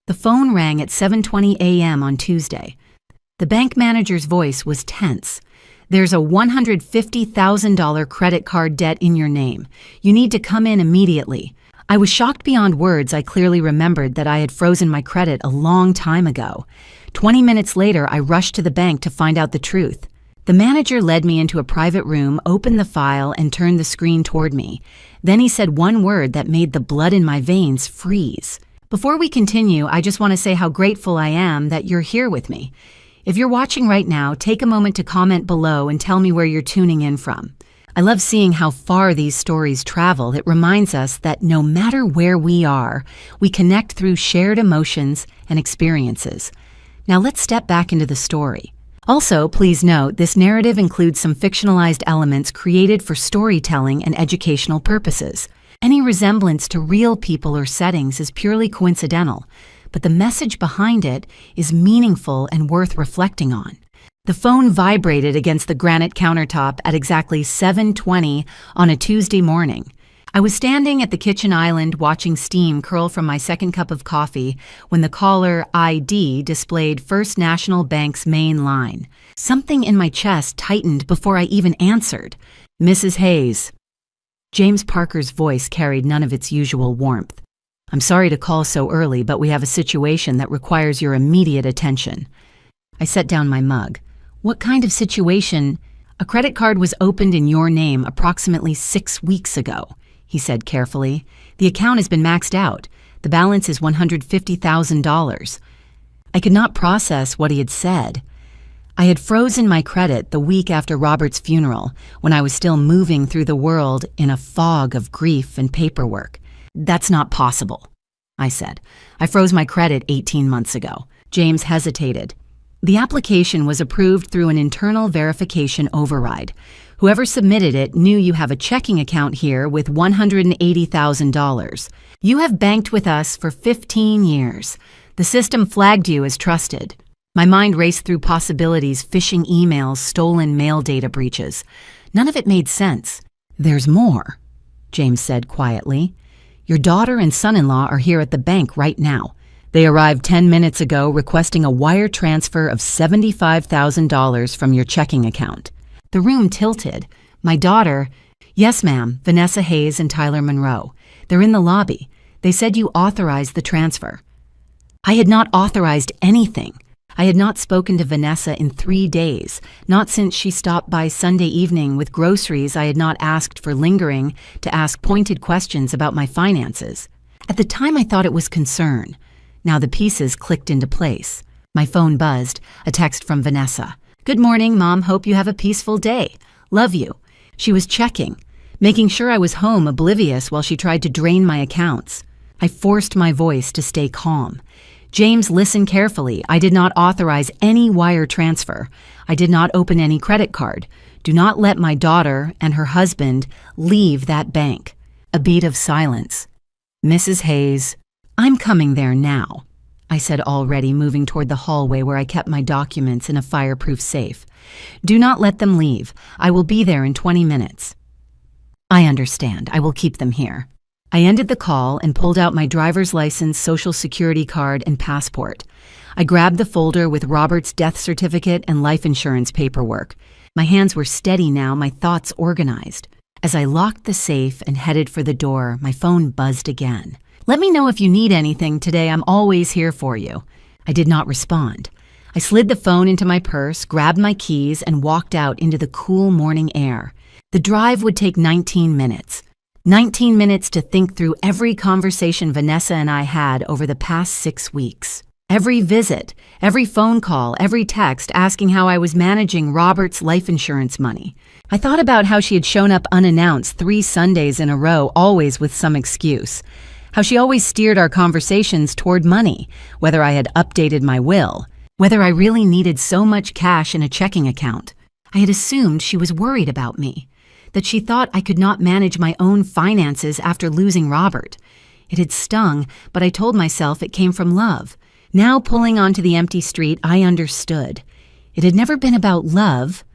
The phone rang at 7:20 a.m. on Tuesday. The bank manager's voice was tense. "There's a $150,000 credit card debt in your name. You need to come in immediately." I was shocked beyond words. I clearly remembered that I had frozen my credit a long time ago. 20 minutes later, I rushed to the bank to find out the truth. The manager led me into a private room, opened the file, and turned the screen toward me. Then he said one word that made the blood in my veins freeze. Before we continue, I just want to say how grateful I am that you're here with me. If you're watching right now, take a moment to comment below and tell me where you're tuning in from. I love seeing how far these stories travel. It reminds us that no matter where we are, we connect through shared emotions and experiences. Now let's step back into the story. Also, please note, this narrative includes some fictionalized elements created for storytelling and educational purposes. Any resemblance to real people or settings is purely coincidental, but the message behind it is meaningful and worth reflecting on. The phone vibrated against the granite countertop at exactly 7:20 on a Tuesday morning. I was standing at the kitchen island watching steam curl from my second cup of coffee when the caller ID displayed First National Bank's main line. Something in my chest tightened before I even answered. "Mrs. Hayes." James Parker's voice carried none of its usual warmth. "I'm sorry to call so early, but we have a situation that requires your immediate attention." I set down my mug. "What kind of situation?" "A credit card was opened in your name approximately 6 weeks ago," he said carefully. "The account has been maxed out. The balance is $150,000. I could not process what he had said. I had frozen my credit the week after Robert's funeral, when I was still moving through the world in a fog of grief and paperwork. "That's not possible," I said. "I froze my credit 18 months ago." James hesitated. "The application was approved through an internal verification override. Whoever submitted it knew you have a checking account here with $180,000. You have banked with us for 15 years. The system flagged you as trusted." My mind raced through possibilities: phishing emails, stolen mail data breaches. None of it made sense. "There's more," James said quietly. "Your daughter and son-in-law are here at the bank right now. They arrived 10 minutes ago requesting a wire transfer of $75,000 from your checking account." The room tilted. My daughter— "Yes, ma'am, Vanessa Hayes and Tyler Monroe. They're in the lobby. They said you authorized the transfer." I had not authorized anything. I had not spoken to Vanessa in 3 days, not since she stopped by Sunday evening with groceries. I had not asked for lingering to ask pointed questions about my finances. At the time, I thought it was concern. Now the pieces clicked into place. My phone buzzed, a text from Vanessa. "Good morning, Mom. Hope you have a peaceful day. Love you." She was checking, making sure I was home, oblivious while she tried to drain my accounts. I forced my voice to stay calm. "James, listen carefully. I did not authorize any wire transfer. I did not open any credit card. Do not let my daughter and her husband leave that bank." A beat of silence. "Mrs. Hayes." "I'm coming there now," I said, already moving toward the hallway where I kept my documents in a fireproof safe. "Do not let them leave. I will be there in 20 minutes. "I understand. I will keep them here." I ended the call and pulled out my driver's license, social security card, and passport. I grabbed the folder with Robert's death certificate and life insurance paperwork. My hands were steady now, my thoughts organized. As I locked the safe and headed for the door, my phone buzzed again. "Let me know if you need anything today. I'm always here for you." I did not respond. I slid the phone into my purse, grabbed my keys, and walked out into the cool morning air. The drive would take 19 minutes. 19 minutes to think through every conversation Vanessa and I had over the past 6 weeks. Every visit, every phone call, every text asking how I was managing Robert's life insurance money. I thought about how she had shown up unannounced 3 Sundays in a row, always with some excuse. How she always steered our conversations toward money, whether I had updated my will, whether I really needed so much cash in a checking account. I had assumed she was worried about me, that she thought I could not manage my own finances after losing Robert. It had stung, but I told myself it came from love. Now, pulling onto the empty street, I understood. It had never been about love.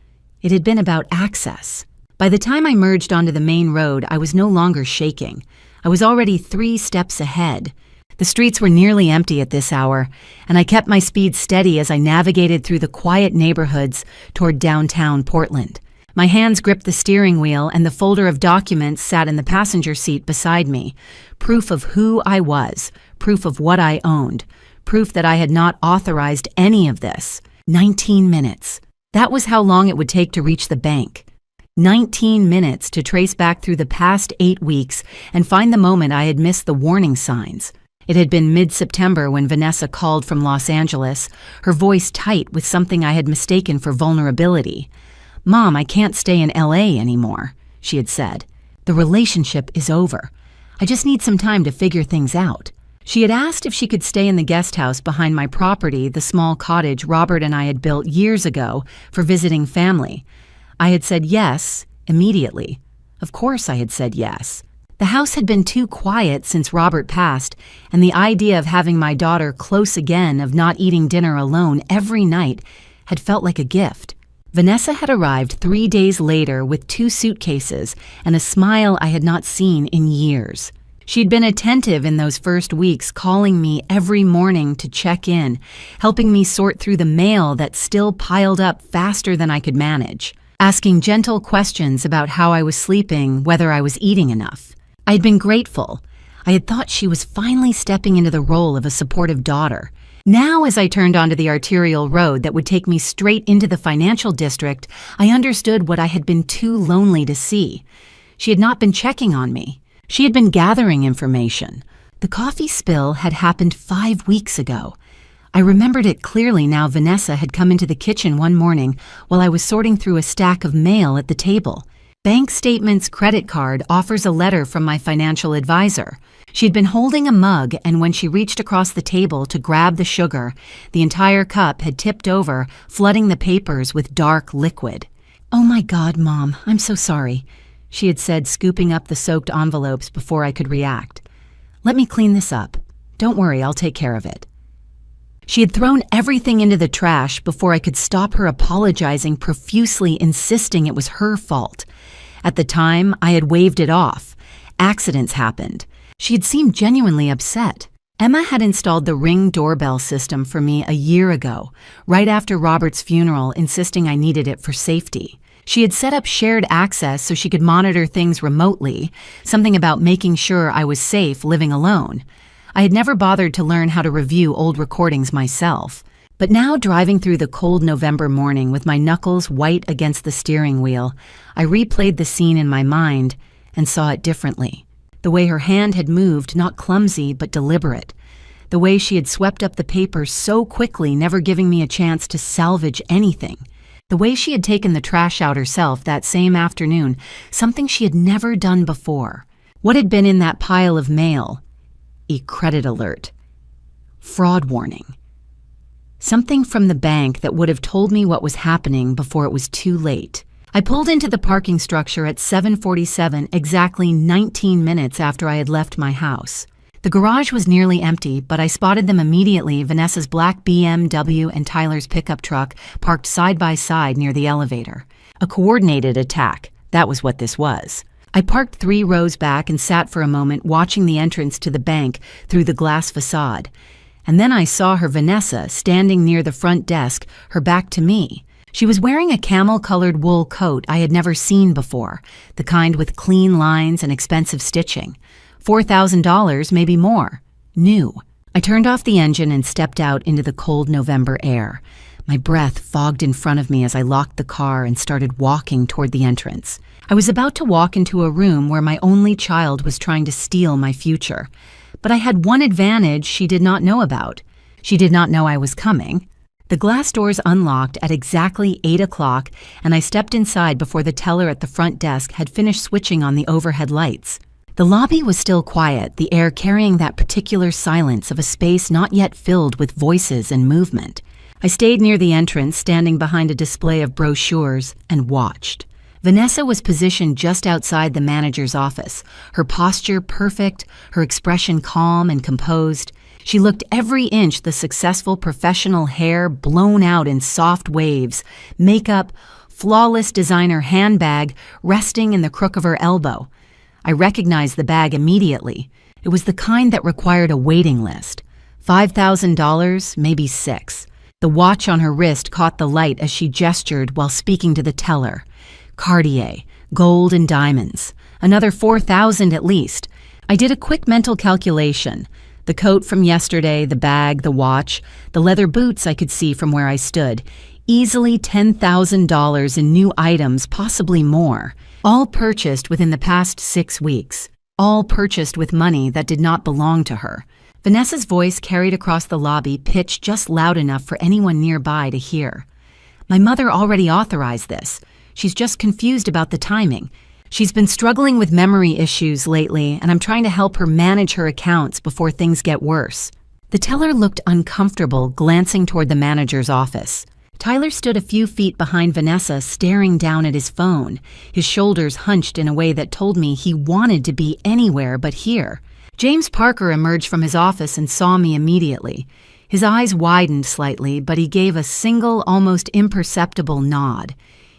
It had been about access. By the time I merged onto the main road, I was no longer shaking. I was already 3 steps ahead. The streets were nearly empty at this hour, and I kept my speed steady as I navigated through the quiet neighborhoods toward downtown Portland. My hands gripped the steering wheel, and the folder of documents sat in the passenger seat beside me. Proof of who I was, proof of what I owned, proof that I had not authorized any of this. 19 minutes. That was how long it would take to reach the bank. 19 minutes to trace back through the past 8 weeks and find the moment I had missed the warning signs. It had been mid-September when Vanessa called from Los Angeles, her voice tight with something I had mistaken for vulnerability. "Mom, I can't stay in LA anymore," she had said. "The relationship is over. I just need some time to figure things out." She had asked if she could stay in the guest house behind my property, the small cottage Robert and I had built years ago for visiting family. I had said yes, immediately. Of course I had said yes. The house had been too quiet since Robert passed, and the idea of having my daughter close again, of not eating dinner alone every night, had felt like a gift. Vanessa had arrived 3 days later with 2 suitcases and a smile I had not seen in years. She'd been attentive in those first weeks, calling me every morning to check in, helping me sort through the mail that still piled up faster than I could manage, asking gentle questions about how I was sleeping, whether I was eating enough. I had been grateful. I had thought she was finally stepping into the role of a supportive daughter. Now, as I turned onto the arterial road that would take me straight into the financial district, I understood what I had been too lonely to see. She had not been checking on me. She had been gathering information. The coffee spill had happened 5 weeks ago. I remembered it clearly now. Vanessa had come into the kitchen one morning while I was sorting through a stack of mail at the table. "Bank statements, credit card, offers a letter from my financial advisor." She'd been holding a mug, and when she reached across the table to grab the sugar, the entire cup had tipped over, flooding the papers with dark liquid. "Oh my God, Mom, I'm so sorry," she had said, scooping up the soaked envelopes before I could react. "Let me clean this up. Don't worry, I'll take care of it." She had thrown everything into the trash before I could stop her apologizing profusely, insisting it was her fault. At the time, I had waved it off. Accidents happened. She had seemed genuinely upset. Emma had installed the Ring doorbell system for me a year ago, right after Robert's funeral, insisting I needed it for safety. She had set up shared access so she could monitor things remotely, something about making sure I was safe living alone. I had never bothered to learn how to review old recordings myself. But now, driving through the cold November morning with my knuckles white against the steering wheel, I replayed the scene in my mind and saw it differently. The way her hand had moved, not clumsy but deliberate. The way she had swept up the papers so quickly, never giving me a chance to salvage anything. The way she had taken the trash out herself that same afternoon, something she had never done before. What had been in that pile of mail? A credit alert. Fraud warning. Something from the bank that would have told me what was happening before it was too late. I pulled into the parking structure at 7:47, exactly 19 minutes after I had left my house. The garage was nearly empty, but I spotted them immediately, Vanessa's black BMW and Tyler's pickup truck parked side by side near the elevator. A coordinated attack, that was what this was. I parked 3 rows back and sat for a moment watching the entrance to the bank through the glass facade. And then I saw her, Vanessa, standing near the front desk, her back to me. She was wearing a camel-colored wool coat I had never seen before, the kind with clean lines and expensive stitching. $4,000, maybe more. New. I turned off the engine and stepped out into the cold November air. My breath fogged in front of me as I locked the car and started walking toward the entrance. I was about to walk into a room where my only child was trying to steal my future. But I had one advantage she did not know about. She did not know I was coming. The glass doors unlocked at exactly 8 o'clock, and I stepped inside before the teller at the front desk had finished switching on the overhead lights. The lobby was still quiet, the air carrying that particular silence of a space not yet filled with voices and movement. I stayed near the entrance, standing behind a display of brochures, and watched. Vanessa was positioned just outside the manager's office, her posture perfect, her expression calm and composed. She looked every inch the successful professional, hair blown out in soft waves, makeup, flawless designer handbag resting in the crook of her elbow. I recognized the bag immediately. It was the kind that required a waiting list. $5,000, maybe $6,000. The watch on her wrist caught the light as she gestured while speaking to the teller. Cartier, gold and diamonds. Another $4,000 at least. I did a quick mental calculation. The coat from yesterday, the bag, the watch, the leather boots I could see from where I stood. Easily $10,000 in new items, possibly more. All purchased within the past 6 weeks. All purchased with money that did not belong to her. Vanessa's voice carried across the lobby, pitched just loud enough for anyone nearby to hear. My mother already authorized this. She's just confused about the timing. She's been struggling with memory issues lately, and I'm trying to help her manage her accounts before things get worse. The teller looked uncomfortable, glancing toward the manager's office. Tyler stood a few feet behind Vanessa, staring down at his phone, his shoulders hunched in a way that told me he wanted to be anywhere but here. James Parker emerged from his office and saw me immediately. His eyes widened slightly, but he gave a single, almost imperceptible nod.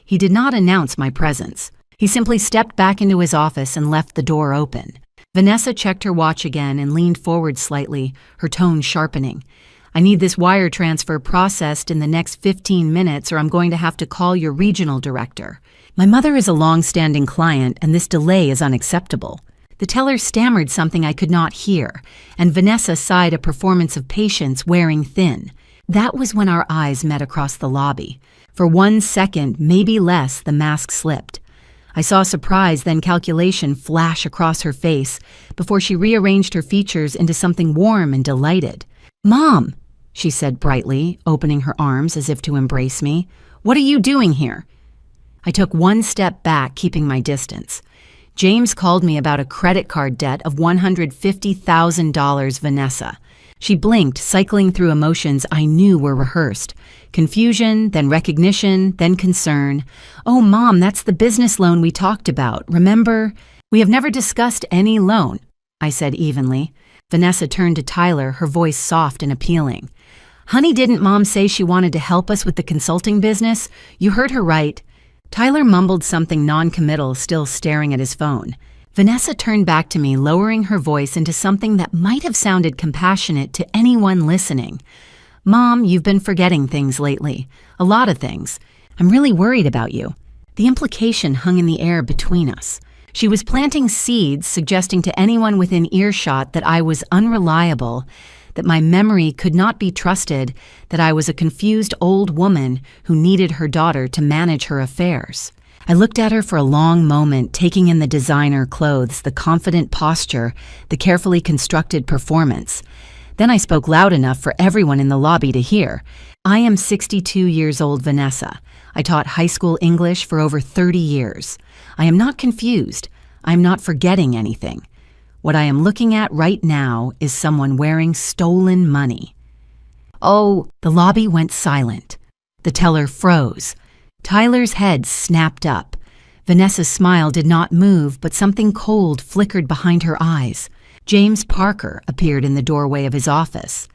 He did not announce my presence. He simply stepped back into his office and left the door open. Vanessa checked her watch again and leaned forward slightly, her tone sharpening. I need this wire transfer processed in the next 15 minutes or I'm going to have to call your regional director. My mother is a long-standing client and this delay is unacceptable. The teller stammered something I could not hear, and Vanessa sighed a performance of patience wearing thin. That was when our eyes met across the lobby. For 1 second, maybe less, the mask slipped. I saw surprise, then calculation flash across her face before she rearranged her features into something warm and delighted. "Mom," she said brightly, opening her arms as if to embrace me. "What are you doing here?" I took 1 step back, keeping my distance. James called me about a credit card debt of $150,000, Vanessa. She blinked, cycling through emotions I knew were rehearsed. Confusion, then recognition, then concern. "Oh, Mom, that's the business loan we talked about. Remember? We have never discussed any loan," I said evenly. Vanessa turned to Tyler, her voice soft and appealing. "Honey, didn't Mom say she wanted to help us with the consulting business? You heard her right." Tyler mumbled something non-committal, still staring at his phone. Vanessa turned back to me, lowering her voice into something that might have sounded compassionate to anyone listening. "Mom, you've been forgetting things lately. A lot of things. I'm really worried about you." The implication hung in the air between us. She was planting seeds, suggesting to anyone within earshot that I was unreliable, that my memory could not be trusted, that I was a confused old woman who needed her daughter to manage her affairs. I looked at her for a long moment, taking in the designer clothes, the confident posture, the carefully constructed performance. Then I spoke loud enough for everyone in the lobby to hear. "I am 62 years old, Vanessa. I taught high school English for over 30 years. I am not confused. I am not forgetting anything. What I am looking at right now is someone wearing stolen money." "Oh," the lobby went silent. The teller froze. Tyler's head snapped up. Vanessa's smile did not move, but something cold flickered behind her eyes. James Parker appeared in the doorway of his office.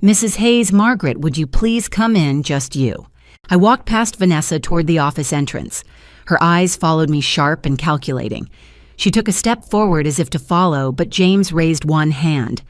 "Mrs. Hayes, Margaret, would you please come in, just you?" I walked past Vanessa toward the office entrance. Her eyes followed me, sharp and calculating. She took a step forward as if to follow, but James raised one hand.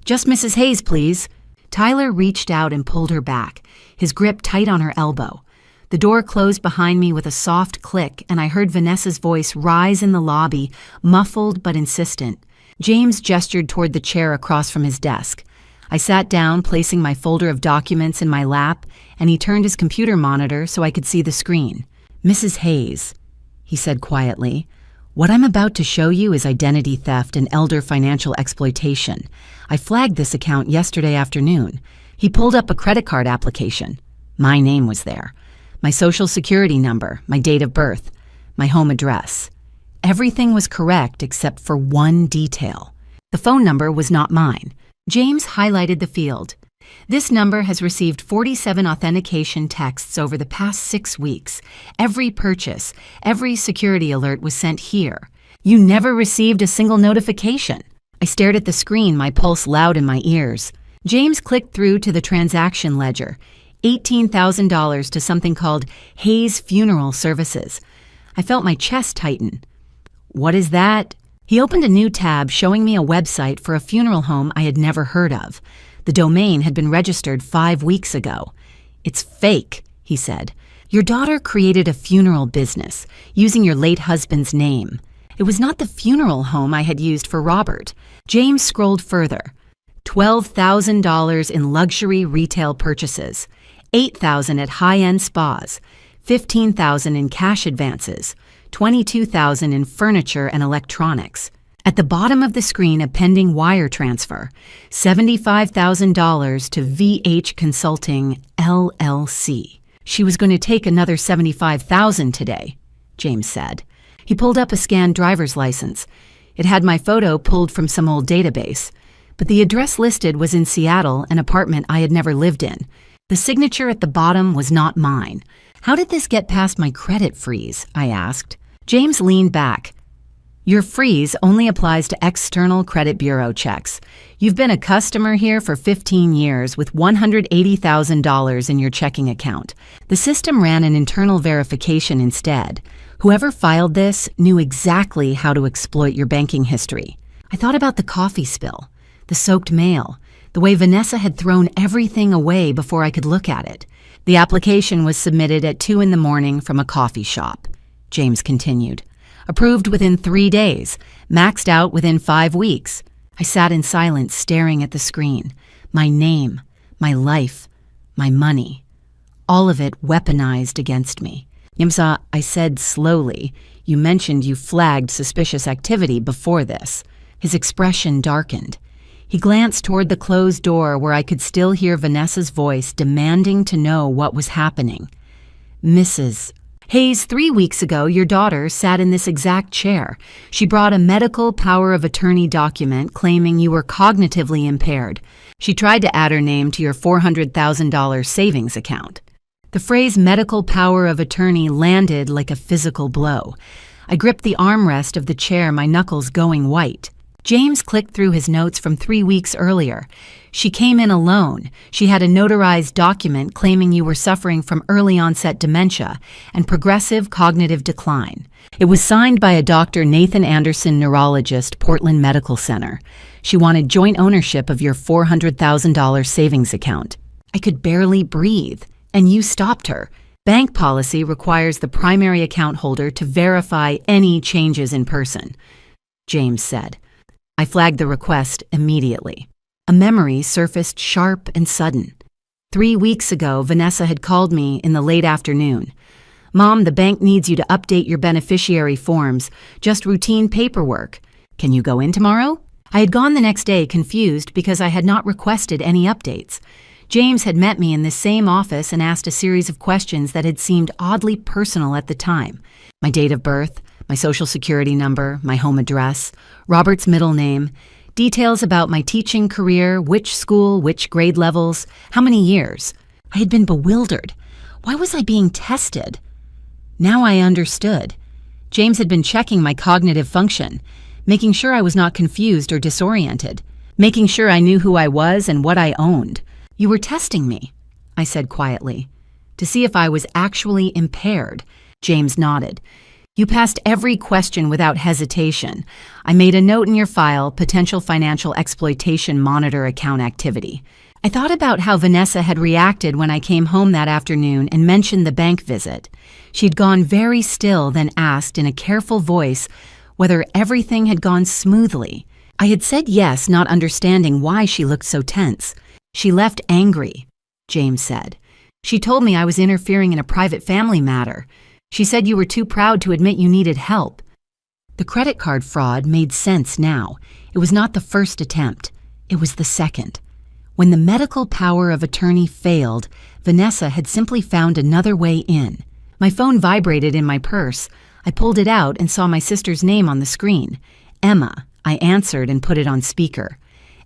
"Just Mrs. Hayes, please." Tyler reached out and pulled her back, his grip tight on her elbow. The door closed behind me with a soft click, and I heard Vanessa's voice rise in the lobby, muffled but insistent. James gestured toward the chair across from his desk. I sat down, placing my folder of documents in my lap, and he turned his computer monitor so I could see the screen. "Mrs. Hayes," he said quietly, "what I'm about to show you is identity theft and elder financial exploitation. I flagged this account yesterday afternoon." He pulled up a credit card application. My name was there. My social security number, my date of birth, my home address. Everything was correct except for one detail. The phone number was not mine. James highlighted the field. "This number has received 47 authentication texts over the past 6 weeks. Every purchase, every security alert was sent here. You never received a single notification." I stared at the screen, my pulse loud in my ears. James clicked through to the transaction ledger. $18,000 to something called Hayes Funeral Services. I felt my chest tighten. "What is that?" He opened a new tab showing me a website for a funeral home I had never heard of. The domain had been registered 5 weeks ago. "It's fake," he said. "Your daughter created a funeral business using your late husband's name." It was not the funeral home I had used for Robert. James scrolled further. $12,000 in luxury retail purchases, $8,000 at high-end spas, $15,000 in cash advances, $22,000 in furniture and electronics. At the bottom of the screen, a pending wire transfer, $75,000 to VH Consulting, LLC. She was going to take another $75,000 today, James said. He pulled up a scanned driver's license. It had my photo pulled from some old database, but the address listed was in Seattle, an apartment I had never lived in. The signature at the bottom was not mine. "How did this get past my credit freeze?" I asked. James leaned back. "Your freeze only applies to external credit bureau checks. You've been a customer here for 15 years with $180,000 in your checking account. The system ran an internal verification instead. Whoever filed this knew exactly how to exploit your banking history." I thought about the coffee spill, the soaked mail, the way Vanessa had thrown everything away before I could look at it. "The application was submitted at 2 in the morning from a coffee shop," James continued. "Approved within 3 days, maxed out within 5 weeks. I sat in silence staring at the screen. My name, my life, my money. All of it weaponized against me. "Yimsa," I said slowly, "you mentioned you flagged suspicious activity before this." His expression darkened. He glanced toward the closed door where I could still hear Vanessa's voice demanding to know what was happening. "Mrs. Hayes, 3 weeks ago, your daughter sat in this exact chair. She brought a medical power of attorney document claiming you were cognitively impaired. She tried to add her name to your $400,000 savings account." The phrase medical power of attorney landed like a physical blow. I gripped the armrest of the chair, my knuckles going white. James clicked through his notes from 3 weeks earlier. "She came in alone. She had a notarized document claiming you were suffering from early-onset dementia and progressive cognitive decline. It was signed by a Dr. Nathan Anderson, neurologist, Portland Medical Center. She wanted joint ownership of your $400,000 savings account." I could barely breathe, and you stopped her. "Bank policy requires the primary account holder to verify any changes in person," James said. I flagged the request immediately. A memory surfaced sharp and sudden. 3 weeks ago, Vanessa had called me in the late afternoon. "Mom, the bank needs you to update your beneficiary forms, just routine paperwork. Can you go in tomorrow?" I had gone the next day confused because I had not requested any updates. James had met me in this same office and asked a series of questions that had seemed oddly personal at the time. My date of birth, my social security number, my home address, Robert's middle name, details about my teaching career, which school, which grade levels, how many years. I had been bewildered. Why was I being tested? Now I understood. James had been checking my cognitive function, making sure I was not confused or disoriented, making sure I knew who I was and what I owned. "You were testing me," I said quietly, "to see if I was actually impaired." James nodded. "You passed every question without hesitation. I made a note in your file, potential financial exploitation monitor account activity." I thought about how Vanessa had reacted when I came home that afternoon and mentioned the bank visit. She'd gone very still, then asked in a careful voice whether everything had gone smoothly. I had said yes, not understanding why she looked so tense. "She left angry," James said. "She told me I was interfering in a private family matter. She said you were too proud to admit you needed help." The credit card fraud made sense now. It was not the first attempt. It was the second. When the medical power of attorney failed, Vanessa had simply found another way in. My phone vibrated in my purse. I pulled it out and saw my sister's name on the screen. "Emma." I answered and put it on speaker.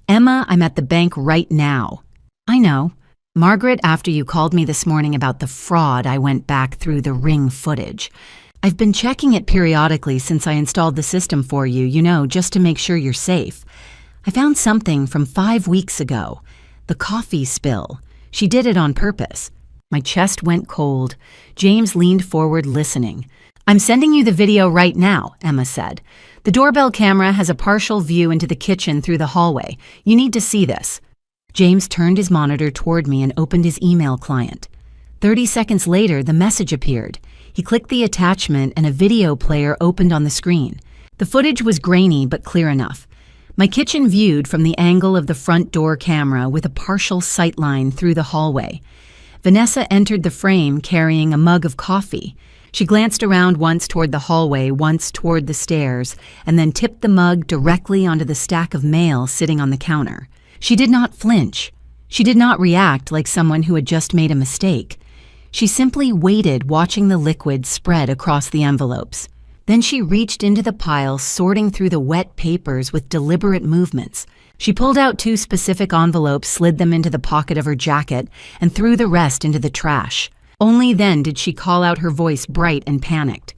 "Emma, I'm at the bank right now." "I know. Margaret, after you called me this morning about the fraud, I went back through the Ring footage. I've been checking it periodically since I installed the system for you, just to make sure you're safe. I found something from 5 weeks ago. The coffee spill. She did it on purpose." My chest went cold. James leaned forward, listening. "I'm sending you the video right now," Emma said. The doorbell camera has a partial view into the kitchen through the hallway. You need to see this." James turned his monitor toward me and opened his email client. 30 seconds later, the message appeared. He clicked the attachment and a video player opened on the screen. The footage was grainy but clear enough. My kitchen viewed from the angle of the front door camera with a partial sightline through the hallway. Vanessa entered the frame carrying a mug of coffee. She glanced around once toward the hallway, once toward the stairs, and then tipped the mug directly onto the stack of mail sitting on the counter. She did not flinch. She did not react like someone who had just made a mistake. She simply waited, watching the liquid spread across the envelopes. Then she reached into the pile, sorting through the wet papers with deliberate movements. She pulled out 2 specific envelopes, slid them into the pocket of her jacket, and threw the rest into the trash. Only then did she call out, her voice bright and panicked.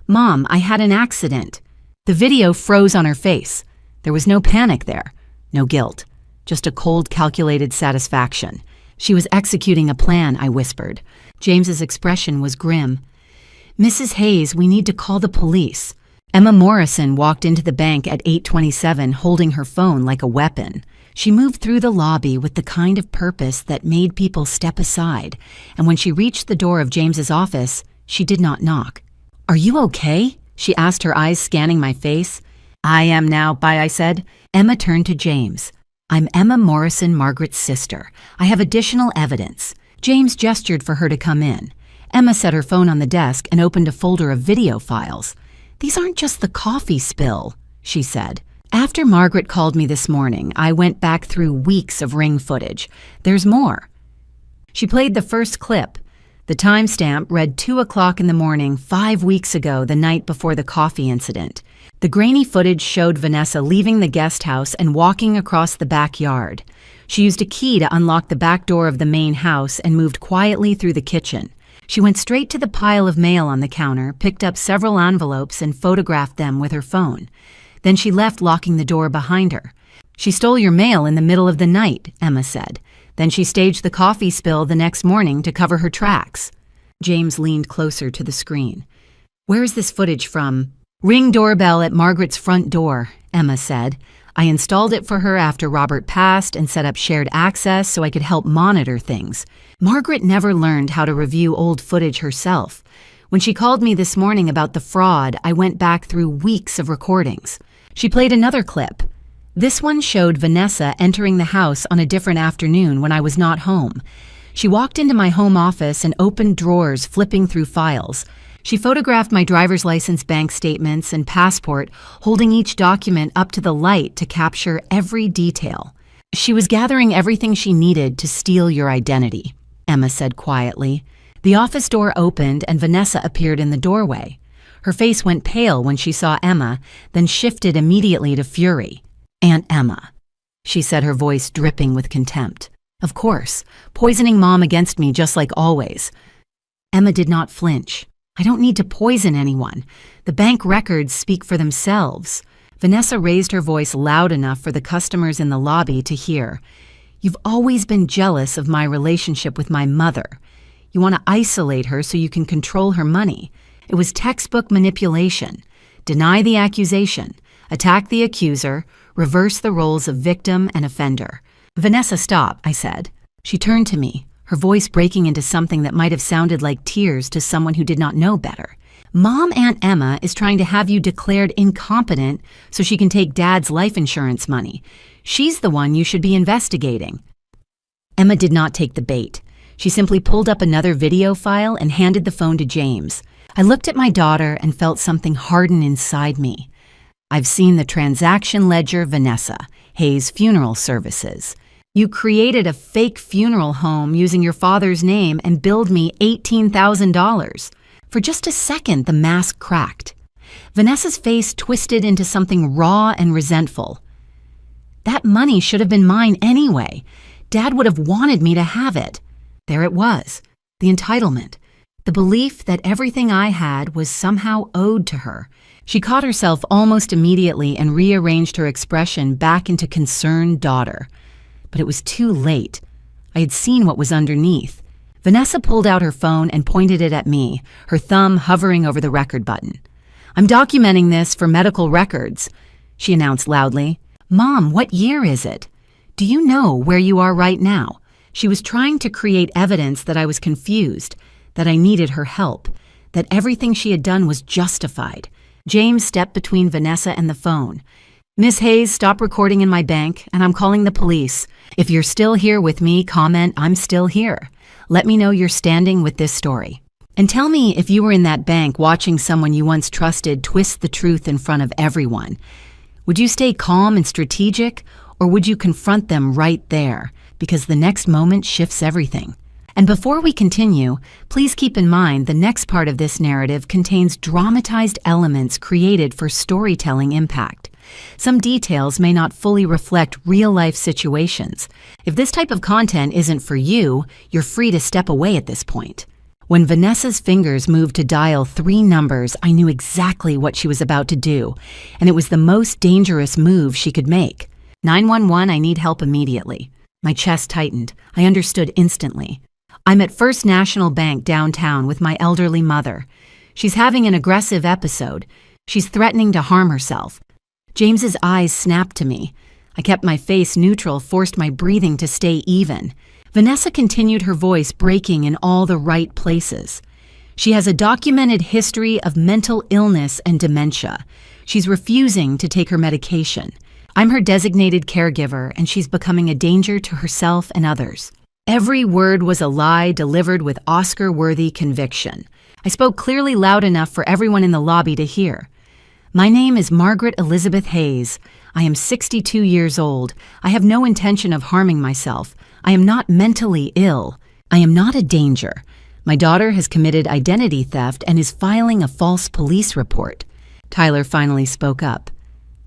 "Mom, I had an accident." The video froze on her face. There was no panic there, no guilt, just a cold, calculated satisfaction. She was executing a plan, I whispered. James's expression was grim. "Mrs. Hayes, we need to call the police." Emma Morrison walked into the bank at 8:27 holding her phone like a weapon. She moved through the lobby with the kind of purpose that made people step aside, and when she reached the door of James's office, she did not knock. "Are you okay?" she asked, her eyes scanning my face. "I am now, I said. Emma turned to James. "I'm Emma Morrison, Margaret's sister. I have additional evidence." James gestured for her to come in. Emma set her phone on the desk and opened a folder of video files. "These aren't just the coffee spill," she said. "After Margaret called me this morning, I went back through weeks of ring footage. There's more." She played the first clip. The timestamp read 2 o'clock in the morning, 5 weeks ago, the night before the coffee incident. The grainy footage showed Vanessa leaving the guest house and walking across the backyard. She used a key to unlock the back door of the main house and moved quietly through the kitchen. She went straight to the pile of mail on the counter, picked up several envelopes, and photographed them with her phone. Then she left, locking the door behind her. "She stole your mail in the middle of the night," Emma said. "Then she staged the coffee spill the next morning to cover her tracks." James leaned closer to the screen. "Where is this footage from?" "Ring doorbell at Margaret's front door," Emma said. "I installed it for her after Robert passed and set up shared access so I could help monitor things. Margaret never learned how to review old footage herself. When she called me this morning about the fraud, I went back through weeks of recordings." She played another clip. This one showed Vanessa entering the house on a different afternoon when I was not home. She walked into my home office and opened drawers, flipping through files. She photographed my driver's license, bank statements, and passport, holding each document up to the light to capture every detail. "She was gathering everything she needed to steal your identity," Emma said quietly. The office door opened and Vanessa appeared in the doorway. Her face went pale when she saw Emma, then shifted immediately to fury. "Aunt Emma," she said, her voice dripping with contempt. "Of course, poisoning Mom against me just like always." Emma did not flinch. "I don't need to poison anyone. The bank records speak for themselves." Vanessa raised her voice loud enough for the customers in the lobby to hear. "You've always been jealous of my relationship with my mother. You want to isolate her so you can control her money. It was textbook manipulation. Deny the accusation, attack the accuser, reverse the roles of victim and offender." "Vanessa, stop," I said. She turned to me, her voice breaking into something that might have sounded like tears to someone who did not know better. "Mom, Aunt Emma is trying to have you declared incompetent so she can take Dad's life insurance money. She's the one you should be investigating." Emma did not take the bait. She simply pulled up another video file and handed the phone to James. I looked at my daughter and felt something harden inside me. "I've seen the transaction ledger, Vanessa, Hayes Funeral Services. You created a fake funeral home using your father's name and billed me $18,000. For just a second, the mask cracked. Vanessa's face twisted into something raw and resentful. "That money should have been mine anyway. Dad would have wanted me to have it." There it was, the entitlement. The belief that everything I had was somehow owed to her. She caught herself almost immediately and rearranged her expression back into concerned daughter. But it was too late. I had seen what was underneath. Vanessa pulled out her phone and pointed it at me, her thumb hovering over the record button. I'm documenting this for medical records, she announced loudly. Mom, what year is it? Do you know where you are right now? She was trying to create evidence that I was confused, that I needed her help, that everything she had done was justified. James stepped between Vanessa and the phone. Miss Hayes, stop recording in my bank, and I'm calling the police. If you're still here with me, comment, I'm still here. Let me know you're standing with this story. And tell me if you were in that bank watching someone you once trusted twist the truth in front of everyone. Would you stay calm and strategic, or would you confront them right there? Because the next moment shifts everything. And before we continue, please keep in mind the next part of this narrative contains dramatized elements created for storytelling impact. Some details may not fully reflect real-life situations. If this type of content isn't for you, you're free to step away at this point. When Vanessa's fingers moved to dial 3 numbers, I knew exactly what she was about to do, and it was the most dangerous move she could make. 911, I need help immediately. My chest tightened. I understood instantly. I'm at First National Bank downtown with my elderly mother. She's having an aggressive episode. She's threatening to harm herself. James's eyes snapped to me. I kept my face neutral, forced my breathing to stay even. Vanessa continued, her voice breaking in all the right places. She has a documented history of mental illness and dementia. She's refusing to take her medication. I'm her designated caregiver, and she's becoming a danger to herself and others. Every word was a lie delivered with Oscar-worthy conviction. I spoke clearly, loud enough for everyone in the lobby to hear. My name is Margaret Elizabeth Hayes. I am 62 years old. I have no intention of harming myself. I am not mentally ill. I am not a danger. My daughter has committed identity theft and is filing a false police report. Tyler finally spoke up.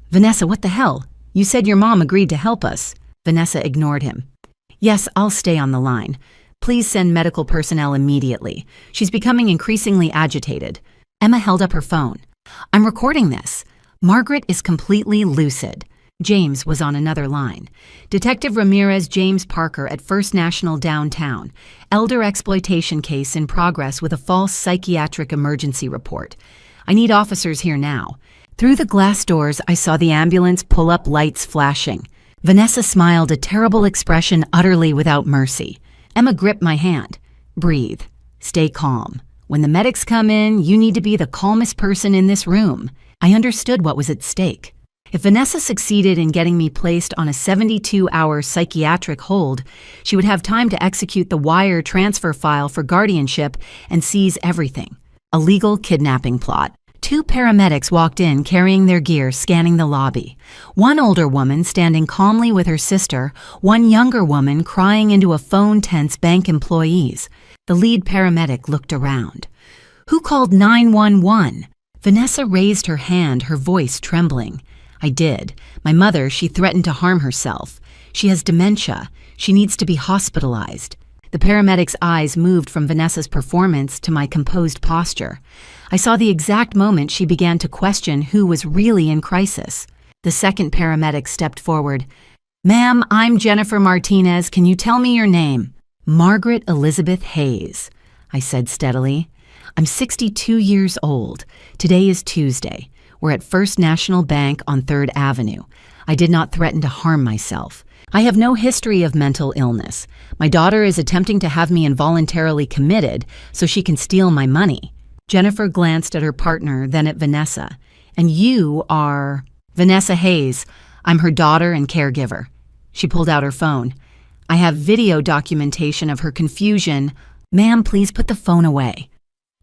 Vanessa, what the hell? You said your mom agreed to help us. Vanessa ignored him. Yes, I'll stay on the line. Please send medical personnel immediately. She's becoming increasingly agitated. Emma held up her phone. I'm recording this. Margaret is completely lucid. James was on another line. Detective Ramirez James Parker at First National downtown. Elder exploitation case in progress with a false psychiatric emergency report. I need officers here now. Through the glass doors, I saw the ambulance pull up, lights flashing. Vanessa smiled, a terrible expression utterly without mercy. Emma gripped my hand. Breathe. Stay calm. When the medics come in, you need to be the calmest person in this room. I understood what was at stake. If Vanessa succeeded in getting me placed on a 72-hour psychiatric hold, she would have time to execute the wire transfer file for guardianship and seize everything. A legal kidnapping plot. 2 paramedics walked in carrying their gear, scanning the lobby. One older woman standing calmly with her sister, one younger woman crying into a phone, tense bank employees. The lead paramedic looked around. Who called 911? Vanessa raised her hand, her voice trembling. I did. My mother, she threatened to harm herself. She has dementia. She needs to be hospitalized. The paramedic's eyes moved from Vanessa's performance to my composed posture. I saw the exact moment she began to question who was really in crisis. The second paramedic stepped forward. Ma'am, I'm Jennifer Martinez. Can you tell me your name? Margaret Elizabeth Hayes, I said steadily. I'm 62 years old. Today is Tuesday. We're at First National Bank on 3rd Avenue. I did not threaten to harm myself. I have no history of mental illness. My daughter is attempting to have me involuntarily committed so she can steal my money. Jennifer glanced at her partner, then at Vanessa. And you are... Vanessa Hayes. I'm her daughter and caregiver. She pulled out her phone. I have video documentation of her confusion. Ma'am, please put the phone away,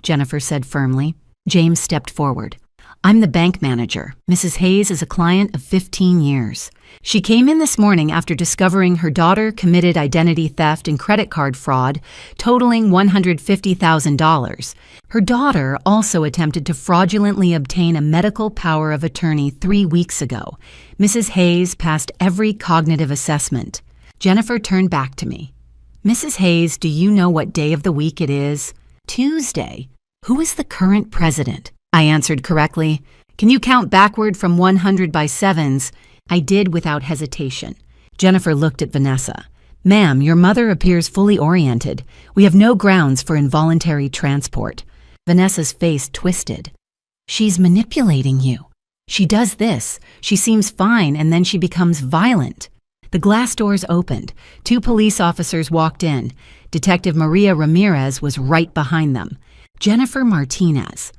Jennifer said firmly. James stepped forward. I'm the bank manager. Mrs. Hayes is a client of 15 years. She came in this morning after discovering her daughter committed identity theft and credit card fraud, totaling $150,000. Her daughter also attempted to fraudulently obtain a medical power of attorney 3 weeks ago. Mrs. Hayes passed every cognitive assessment. Jennifer turned back to me. Mrs. Hayes, do you know what day of the week it is? Tuesday. Who is the current president? I answered correctly. Can you count backward from 100 by sevens? I did without hesitation. Jennifer looked at Vanessa. Ma'am, your mother appears fully oriented. We have no grounds for involuntary transport. Vanessa's face twisted. She's manipulating you. She does this. She seems fine and then she becomes violent. The glass doors opened. 2 police officers walked in. Detective Maria Ramirez was right behind them. Jennifer Martinez.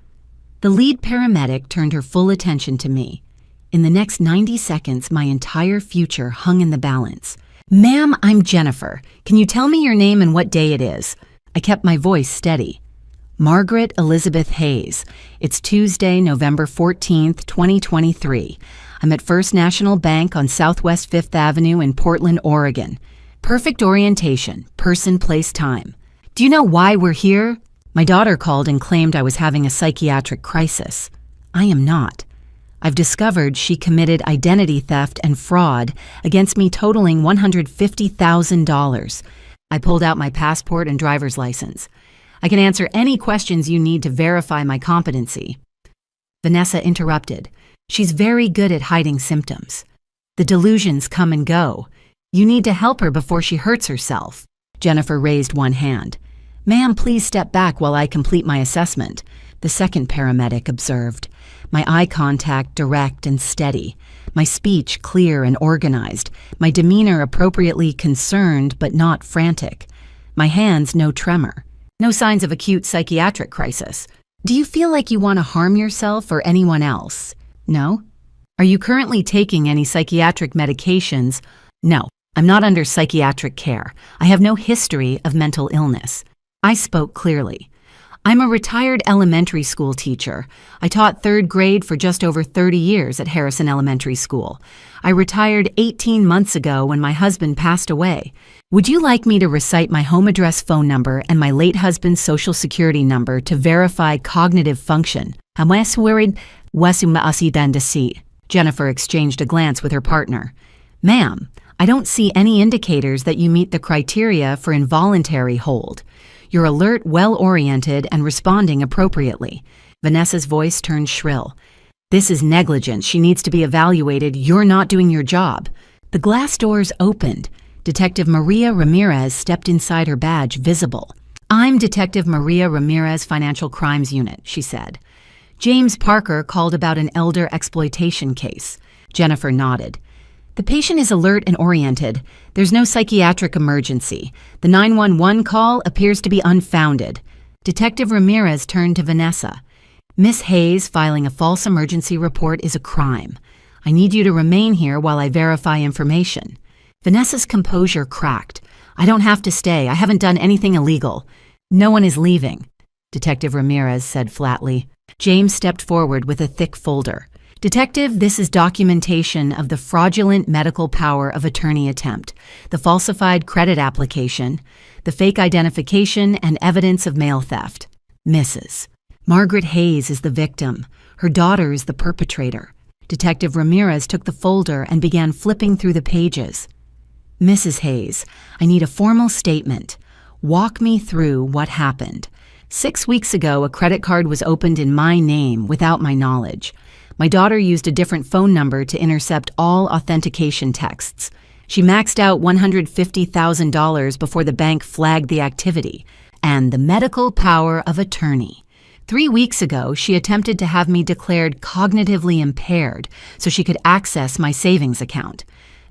The lead paramedic turned her full attention to me. In the next 90 seconds, my entire future hung in the balance. "Ma'am, I'm Jennifer. Can you tell me your name and what day it is?" I kept my voice steady. "Margaret Elizabeth Hayes. It's Tuesday, November 14th, 2023. I'm at First National Bank on Southwest 5th Avenue in Portland, Oregon. Perfect orientation, person, place, time. Do you know why we're here?" My daughter called and claimed I was having a psychiatric crisis. I am not. I've discovered she committed identity theft and fraud against me totaling $150,000. I pulled out my passport and driver's license. I can answer any questions you need to verify my competency. Vanessa interrupted. She's very good at hiding symptoms. The delusions come and go. You need to help her before she hurts herself. Jennifer raised one hand. "Ma'am, please step back while I complete my assessment," the second paramedic observed. My eye contact direct and steady, my speech clear and organized, my demeanor appropriately concerned but not frantic, my hands no tremor. No signs of acute psychiatric crisis. "Do you feel like you want to harm yourself or anyone else?" "No." "Are you currently taking any psychiatric medications?" "No, I'm not under psychiatric care. I have no history of mental illness." I spoke clearly. "I'm a retired elementary school teacher. I taught 3rd grade for just over 30 years at Harrison Elementary School. I retired 18 months ago when my husband passed away. Would you like me to recite my home address, phone number, and my late husband's social security number to verify cognitive function?" Jennifer exchanged a glance with her partner. "Ma'am, I don't see any indicators that you meet the criteria for involuntary hold. You're alert, well-oriented, and responding appropriately." Vanessa's voice turned shrill. "This is negligence. She needs to be evaluated. You're not doing your job." The glass doors opened. Detective Maria Ramirez stepped inside, her badge visible. "I'm Detective Maria Ramirez, Financial Crimes Unit," she said. "James Parker called about an elder exploitation case." Jennifer nodded. "The patient is alert and oriented. There's no psychiatric emergency. The 911 call appears to be unfounded." Detective Ramirez turned to Vanessa. "Miss Hayes filing a false emergency report is a crime. I need you to remain here while I verify information." Vanessa's composure cracked. "I don't have to stay. I haven't done anything illegal." "No one is leaving," Detective Ramirez said flatly. James stepped forward with a thick folder. "Detective, this is documentation of the fraudulent medical power of attorney attempt, the falsified credit application, the fake identification, and evidence of mail theft. Mrs. Margaret Hayes is the victim. Her daughter is the perpetrator." Detective Ramirez took the folder and began flipping through the pages. "Mrs. Hayes, I need a formal statement. Walk me through what happened. 6 weeks ago, a credit card was opened in my name without my knowledge. My daughter used a different phone number to intercept all authentication texts. She maxed out $150,000 before the bank flagged the activity. And the medical power of attorney. 3 weeks ago, she attempted to have me declared cognitively impaired so she could access my savings account.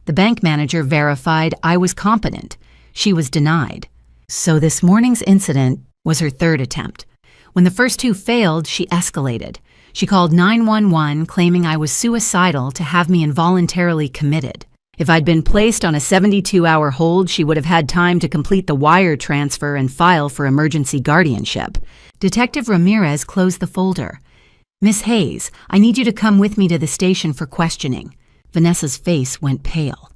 The bank manager verified I was competent. She was denied. So this morning's incident was her 3rd attempt. When the first 2 failed, she escalated. She called 911 claiming I was suicidal to have me involuntarily committed. If I'd been placed on a 72-hour hold, she would have had time to complete the wire transfer and file for emergency guardianship. Detective Ramirez closed the folder. "Miss Hayes, I need you to come with me to the station for questioning." Vanessa's face went pale.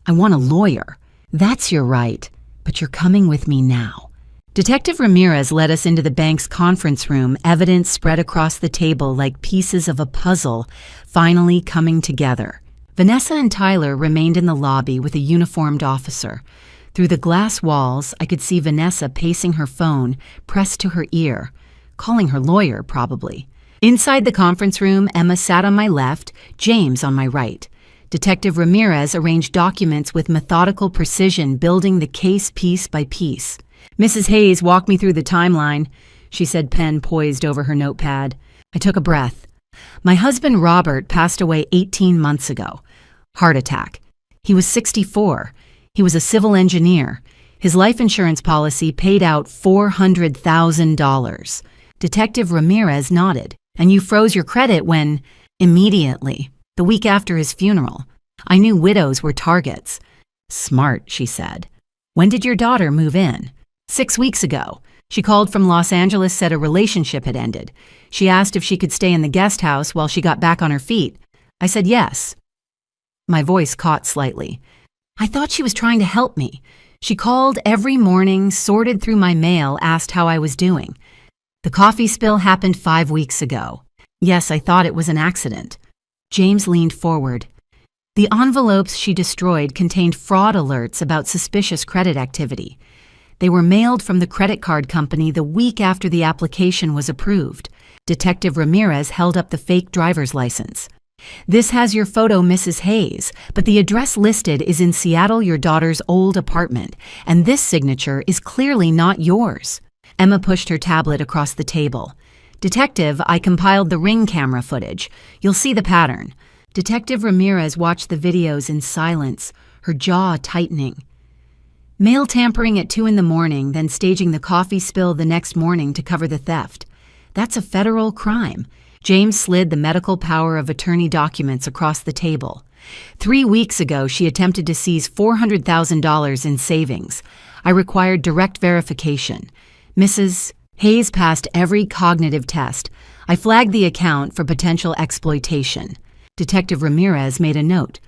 "I want a lawyer." "That's your right, but you're coming with me now." Detective Ramirez led us into the bank's conference room, evidence spread across the table like pieces of a puzzle, finally coming together. Vanessa and Tyler remained in the lobby with a uniformed officer. Through the glass walls, I could see Vanessa pacing her phone, pressed to her ear, calling her lawyer, probably. Inside the conference room, Emma sat on my left, James on my right. Detective Ramirez arranged documents with methodical precision, building the case piece by piece. "Mrs. Hayes, walk me through the timeline," she said, pen poised over her notepad. I took a breath. My husband Robert passed away 18 months ago. Heart attack. He was 64. He was a civil engineer. His life insurance policy paid out $400,000. Detective Ramirez nodded. And you froze your credit when? Immediately, the week after his funeral. I knew widows were targets. Smart, she said. When did your daughter move in? 6 weeks ago. She called from Los Angeles, said a relationship had ended. She asked if she could stay in the guest house while she got back on her feet. I said yes. My voice caught slightly. I thought she was trying to help me. She called every morning, sorted through my mail, asked how I was doing. The coffee spill happened 5 weeks ago. Yes, I thought it was an accident. James leaned forward. The envelopes she destroyed contained fraud alerts about suspicious credit activity. They were mailed from the credit card company the week after the application was approved. Detective Ramirez held up the fake driver's license. This has your photo, Mrs. Hayes, but the address listed is in Seattle, your daughter's old apartment, and this signature is clearly not yours. Emma pushed her tablet across the table. Detective, I compiled the Ring camera footage. You'll see the pattern. Detective Ramirez watched the videos in silence, her jaw tightening. Mail tampering at 2 a.m, then staging the coffee spill the next morning to cover the theft. That's a federal crime. James slid the medical power of attorney documents across the table. 3 weeks ago, she attempted to seize $400,000 in savings. I required direct verification. Mrs. Hayes passed every cognitive test. I flagged the account for potential exploitation. Detective Ramirez made a note.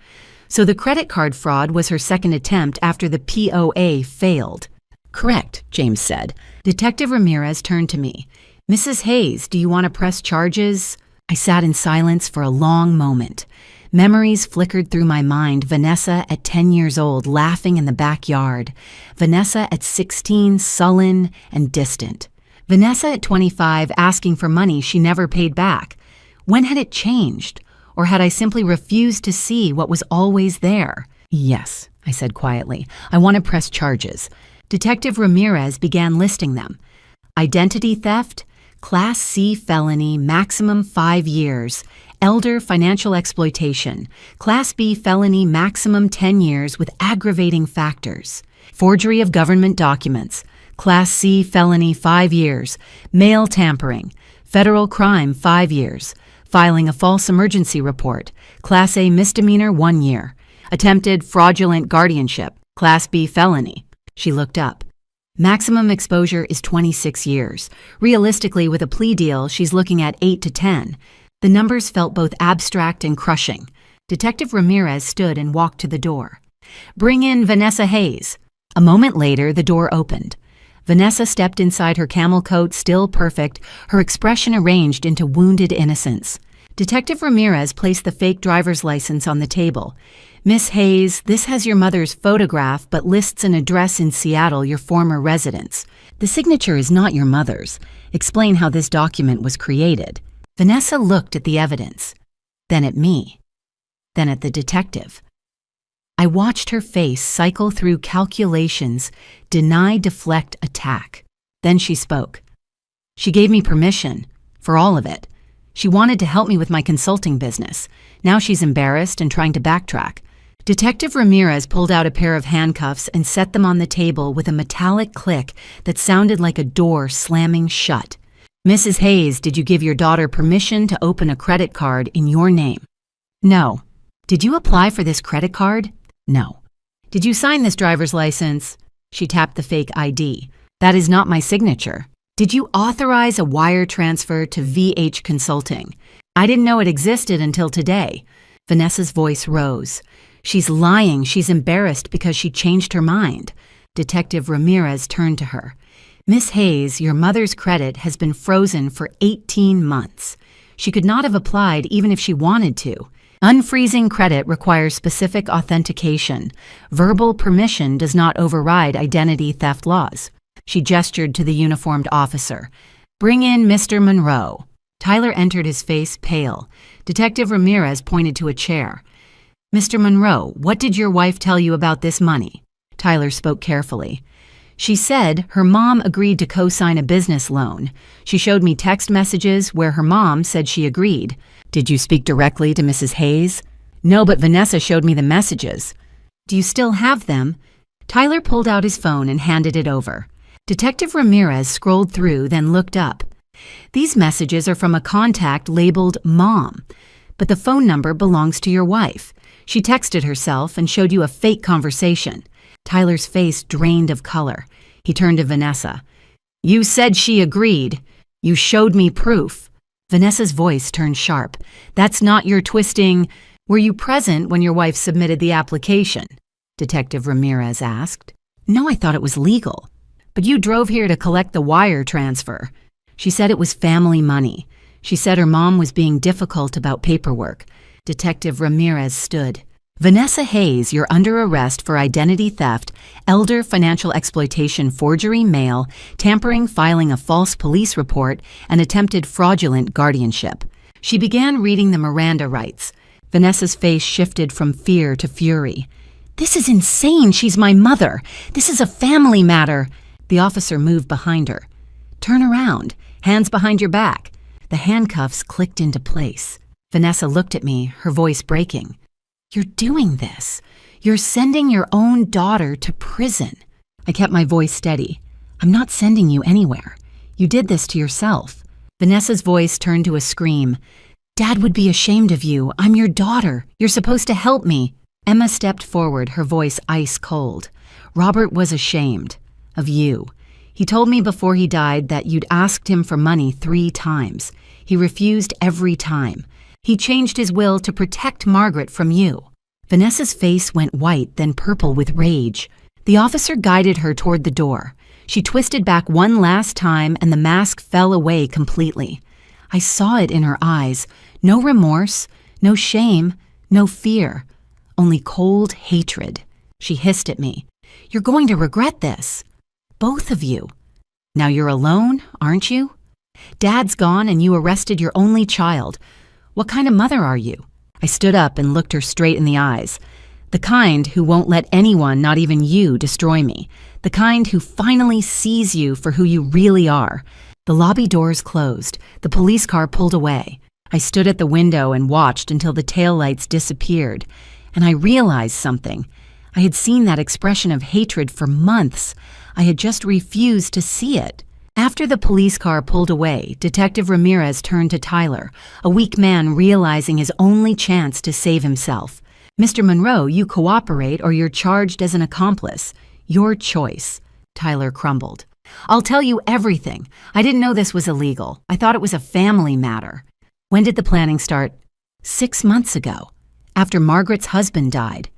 So the credit card fraud was her second attempt after the POA failed. Correct, James said. Detective Ramirez turned to me. Mrs. Hayes, do you want to press charges? I sat in silence for a long moment. Memories flickered through my mind. Vanessa at 10 years old, laughing in the backyard. Vanessa at 16, sullen and distant. Vanessa at 25, asking for money she never paid back. When had it changed? Or had I simply refused to see what was always there? Yes, I said quietly. I want to press charges. Detective Ramirez began listing them. Identity theft, Class C felony, maximum 5 years. Elder financial exploitation, Class B felony, maximum 10 years with aggravating factors. Forgery of government documents, Class C felony, 5 years. Mail tampering, federal crime, 5 years. Filing a false emergency report, Class A misdemeanor, 1 year. Attempted fraudulent guardianship, Class B felony. She looked up. Maximum exposure is 26 years. Realistically, with a plea deal, she's looking at 8 to 10. The numbers felt both abstract and crushing. Detective Ramirez stood and walked to the door. Bring in Vanessa Hayes. A moment later, the door opened. Vanessa stepped inside her camel coat, still perfect, her expression arranged into wounded innocence. Detective Ramirez placed the fake driver's license on the table. Miss Hayes, this has your mother's photograph but lists an address in Seattle, your former residence. The signature is not your mother's. Explain how this document was created. Vanessa looked at the evidence, then at me, then at the detective. I watched her face cycle through calculations, deny, deflect, attack. Then she spoke. She gave me permission, for all of it. She wanted to help me with my consulting business. Now she's embarrassed and trying to backtrack. Detective Ramirez pulled out a pair of handcuffs and set them on the table with a metallic click that sounded like a door slamming shut. Mrs. Hayes, did you give your daughter permission to open a credit card in your name? No. Did you apply for this credit card? No. Did you sign this driver's license? She tapped the fake ID. That is not my signature. Did you authorize a wire transfer to VH Consulting? I didn't know it existed until today. Vanessa's voice rose. She's lying. She's embarrassed because she changed her mind. Detective Ramirez turned to her. Miss Hayes, your mother's credit has been frozen for 18 months. She could not have applied even if she wanted to. Unfreezing credit requires specific authentication. Verbal permission does not override identity theft laws. She gestured to the uniformed officer. Bring in Mr. Monroe. Tyler entered, his face pale. Detective Ramirez pointed to a chair. Mr. Monroe, what did your wife tell you about this money? Tyler spoke carefully. She said her mom agreed to co-sign a business loan. She showed me text messages where her mom said she agreed. Did you speak directly to Mrs. Hayes? No, but Vanessa showed me the messages. Do you still have them? Tyler pulled out his phone and handed it over. Detective Ramirez scrolled through, then looked up. These messages are from a contact labeled Mom, but the phone number belongs to your wife. She texted herself and showed you a fake conversation. Tyler's face drained of color. He turned to Vanessa. You said she agreed. You showed me proof. Vanessa's voice turned sharp. That's not your twisting. Were you present when your wife submitted the application? Detective Ramirez asked. No, I thought it was legal. But you drove here to collect the wire transfer. She said it was family money. She said her mom was being difficult about paperwork. Detective Ramirez stood. Vanessa Hayes, you're under arrest for identity theft, elder financial exploitation, forgery, mail, tampering, filing a false police report, and attempted fraudulent guardianship. She began reading the Miranda rights. Vanessa's face shifted from fear to fury. This is insane. She's my mother. This is a family matter. The officer moved behind her. Turn around. Hands behind your back. The handcuffs clicked into place. Vanessa looked at me, her voice breaking. You're doing this. You're sending your own daughter to prison. I kept my voice steady. I'm not sending you anywhere. You did this to yourself. Vanessa's voice turned to a scream. Dad would be ashamed of you. I'm your daughter. You're supposed to help me. Emma stepped forward, her voice ice cold. Robert was ashamed of you. He told me before he died that you'd asked him for money 3 times. He refused every time. He changed his will to protect Margaret from you. Vanessa's face went white, then purple with rage. The officer guided her toward the door. She twisted back one last time and the mask fell away completely. I saw it in her eyes. No remorse, no shame, no fear. Only cold hatred. She hissed at me. You're going to regret this. Both of you. Now you're alone, aren't you? Dad's gone and you arrested your only child. What kind of mother are you? I stood up and looked her straight in the eyes. The kind who won't let anyone, not even you, destroy me. The kind who finally sees you for who you really are. The lobby doors closed. The police car pulled away. I stood at the window and watched until the taillights disappeared. And I realized something. I had seen that expression of hatred for months. I had just refused to see it. After the police car pulled away, Detective Ramirez turned to Tyler, a weak man realizing his only chance to save himself. Mr. Monroe, you cooperate or you're charged as an accomplice. Your choice. Tyler crumbled. I'll tell you everything. I didn't know this was illegal. I thought it was a family matter. When did the planning start? 6 months ago, after Margaret's husband died.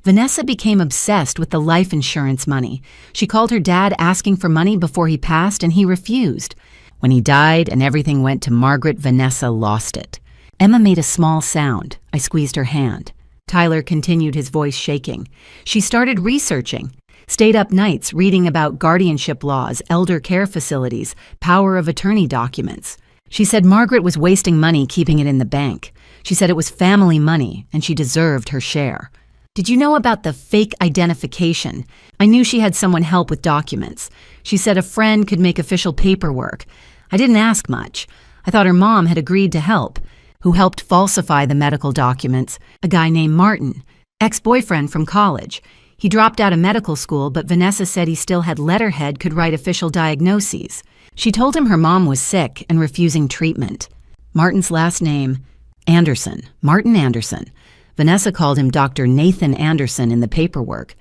Vanessa became obsessed with the life insurance money. She called her dad asking for money before he passed, and he refused. When he died and everything went to Margaret, Vanessa lost it. Emma made a small sound. I squeezed her hand. Tyler continued, his voice shaking. She started researching. Stayed up nights reading about guardianship laws, elder care facilities, power of attorney documents. She said Margaret was wasting money keeping it in the bank. She said it was family money, and she deserved her share. Did you know about the fake identification? I knew she had someone help with documents. She said a friend could make official paperwork. I didn't ask much. I thought her mom had agreed to help. Who helped falsify the medical documents? A guy named Martin, ex-boyfriend from college. He dropped out of medical school, but Vanessa said he still had letterhead, could write official diagnoses. She told him her mom was sick and refusing treatment. Martin's last name, Anderson, Martin Anderson. Vanessa called him Dr. Nathan Anderson in the paperwork.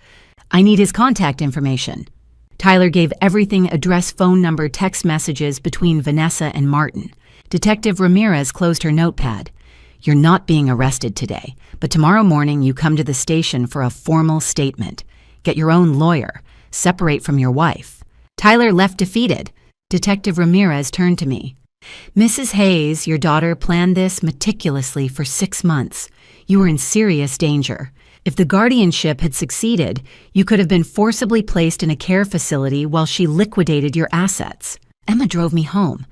I need his contact information. Tyler gave everything: address, phone number, text messages between Vanessa and Martin. Detective Ramirez closed her notepad. You're not being arrested today, but tomorrow morning you come to the station for a formal statement. Get your own lawyer. Separate from your wife. Tyler left defeated. Detective Ramirez turned to me. Mrs. Hayes, your daughter planned this meticulously for 6 months. You were in serious danger. If the guardianship had succeeded, you could have been forcibly placed in a care facility while she liquidated your assets. Emma drove me home.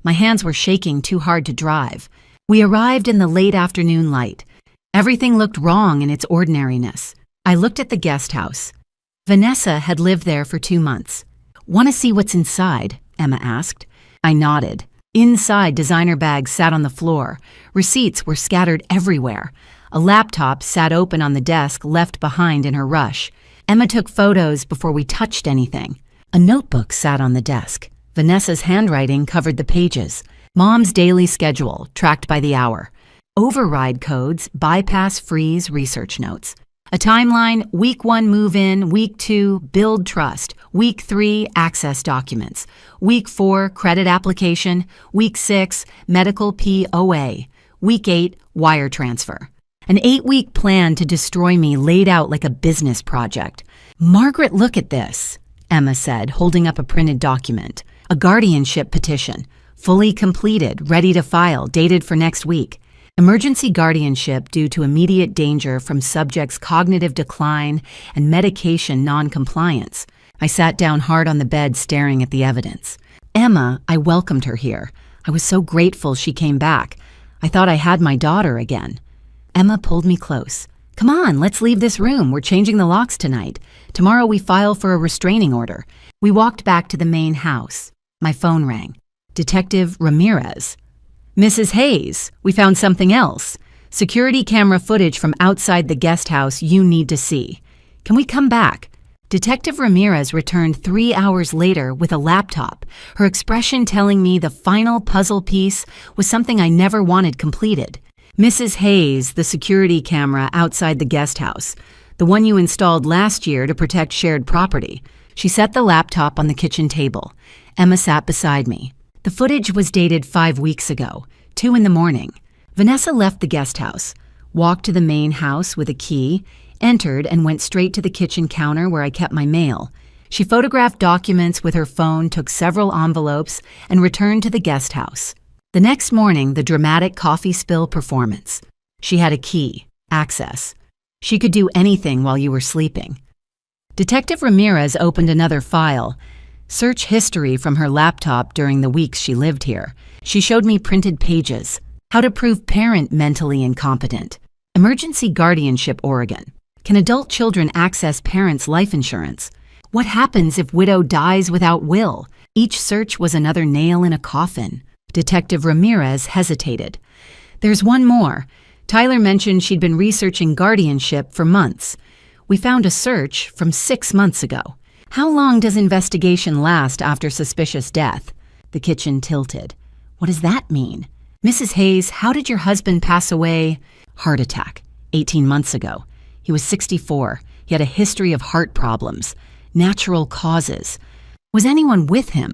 My hands were shaking too hard to drive. We arrived in the late afternoon light. Everything looked wrong in its ordinariness. I looked at the guest house. Vanessa had lived there for 2 months. Want to see what's inside? Emma asked. I nodded. Inside, designer bags sat on the floor. Receipts were scattered everywhere. A laptop sat open on the desk left behind in her rush. Emma took photos before we touched anything. A notebook sat on the desk. Vanessa's handwriting covered the pages. Mom's daily schedule, tracked by the hour. Override codes, bypass, freeze, research notes. A timeline: week 1 move-in, week 2 build trust, week 3 access documents, week 4 credit application, week 6 medical POA, week 8 wire transfer. An 8-week plan to destroy me laid out like a business project. "Margaret, look at this," Emma said, holding up a printed document. A guardianship petition, fully completed, ready to file, dated for next week. Emergency guardianship due to immediate danger from subject's cognitive decline and medication non-compliance. I sat down hard on the bed staring at the evidence. Emma, I welcomed her here. I was so grateful she came back. I thought I had my daughter again. Emma pulled me close. "Come on, let's leave this room. We're changing the locks tonight. Tomorrow we file for a restraining order." We walked back to the main house. My phone rang. Detective Ramirez. "Mrs. Hayes, we found something else. Security camera footage from outside the guest house you need to see. Can we come back?" Detective Ramirez returned 3 hours later with a laptop, her expression telling me the final puzzle piece was something I never wanted completed. "Mrs. Hayes, the security camera outside the guest house, the one you installed last year to protect shared property." She set the laptop on the kitchen table. Emma sat beside me. The footage was dated 5 weeks ago, 2 in the morning. Vanessa left the guest house, walked to the main house with a key, entered and went straight to the kitchen counter where I kept my mail. She photographed documents with her phone, took several envelopes, and returned to the guest house. The next morning, the dramatic coffee spill performance. She had a key, access. She could do anything while you were sleeping. Detective Ramirez opened another file. Search history from her laptop during the weeks she lived here. She showed me printed pages. How to prove parent mentally incompetent. Emergency guardianship, Oregon. Can adult children access parents' life insurance? What happens if widow dies without will? Each search was another nail in a coffin. Detective Ramirez hesitated. "There's one more. Tyler mentioned she'd been researching guardianship for months. We found a search from 6 months ago. How long does investigation last after suspicious death?" The kitchen tilted. "What does that mean?" "Mrs. Hayes, how did your husband pass away?" "Heart attack, 18 months ago. He was 64. He had a history of heart problems. Natural causes. Was anyone with him?"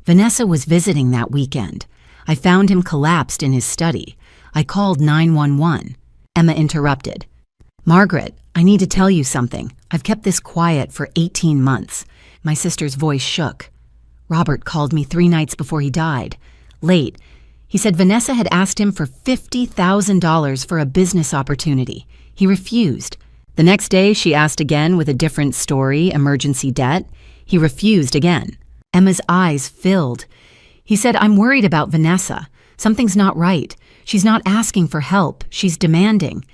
"Vanessa was visiting that weekend. I found him collapsed in his study. I called 911. Emma interrupted. "Margaret, I need to tell you something. I've kept this quiet for 18 months. My sister's voice shook. "Robert called me 3 nights before he died. Late. He said Vanessa had asked him for $50,000 for a business opportunity. He refused. The next day, she asked again with a different story, emergency debt. He refused again. Emma's eyes filled. He said, "I'm worried about Vanessa. Something's not right. She's not asking for help. She's demanding."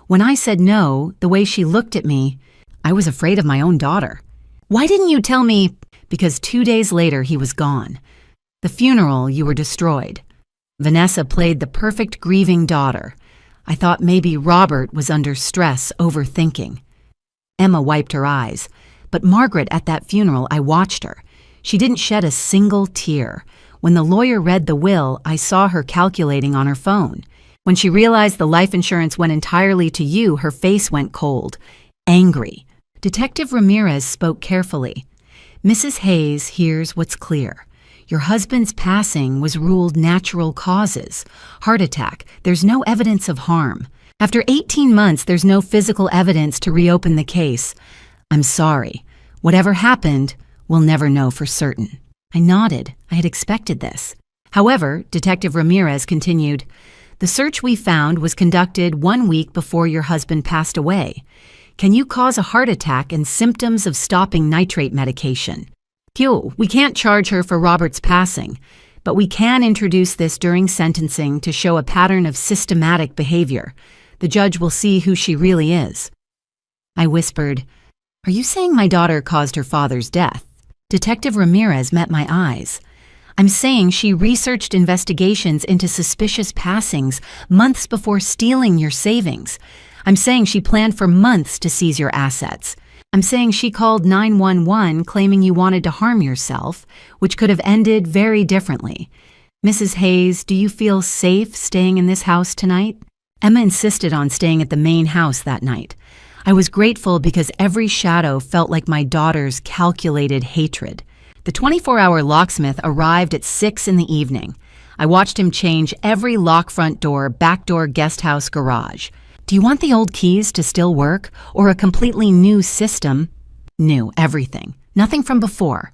When I said no, the way she looked at me, I was afraid of my own daughter. "Why didn't you tell me?" "Because 2 days later, he was gone. The funeral, you were destroyed. Vanessa played the perfect grieving daughter. I thought maybe Robert was under stress, overthinking." Emma wiped her eyes. "But Margaret, at that funeral, I watched her. She didn't shed a single tear. When the lawyer read the will, I saw her calculating on her phone. When she realized the life insurance went entirely to you, her face went cold. Angry." Detective Ramirez spoke carefully. "Mrs. Hayes, here's what's clear. Your husband's passing was ruled natural causes. Heart attack. There's no evidence of harm. After 18 months, there's no physical evidence to reopen the case. I'm sorry. Whatever happened, we'll never know for certain." I nodded. I had expected this. However, Detective Ramirez continued, "The search we found was conducted 1 week before your husband passed away. Can you cause a heart attack and symptoms of stopping nitrate medication? Phew, we can't charge her for Robert's passing, but we can introduce this during sentencing to show a pattern of systematic behavior. The judge will see who she really is." I whispered, "Are you saying my daughter caused her father's death?" Detective Ramirez met my eyes. I'm saying she researched investigations into suspicious passings months before stealing your savings. I'm saying she planned for months to seize your assets. I'm saying she called 911 claiming you wanted to harm yourself, which could have ended very differently. Mrs. Hayes, do you feel safe staying in this house tonight? Emma insisted on staying at the main house that night. I was grateful because every shadow felt like my daughter's calculated hatred. The 24-hour locksmith arrived at 6 in the evening. I watched him change every lock front door, back door, guest house, garage. Do you want the old keys to still work or a completely new system? New, everything. Nothing from before.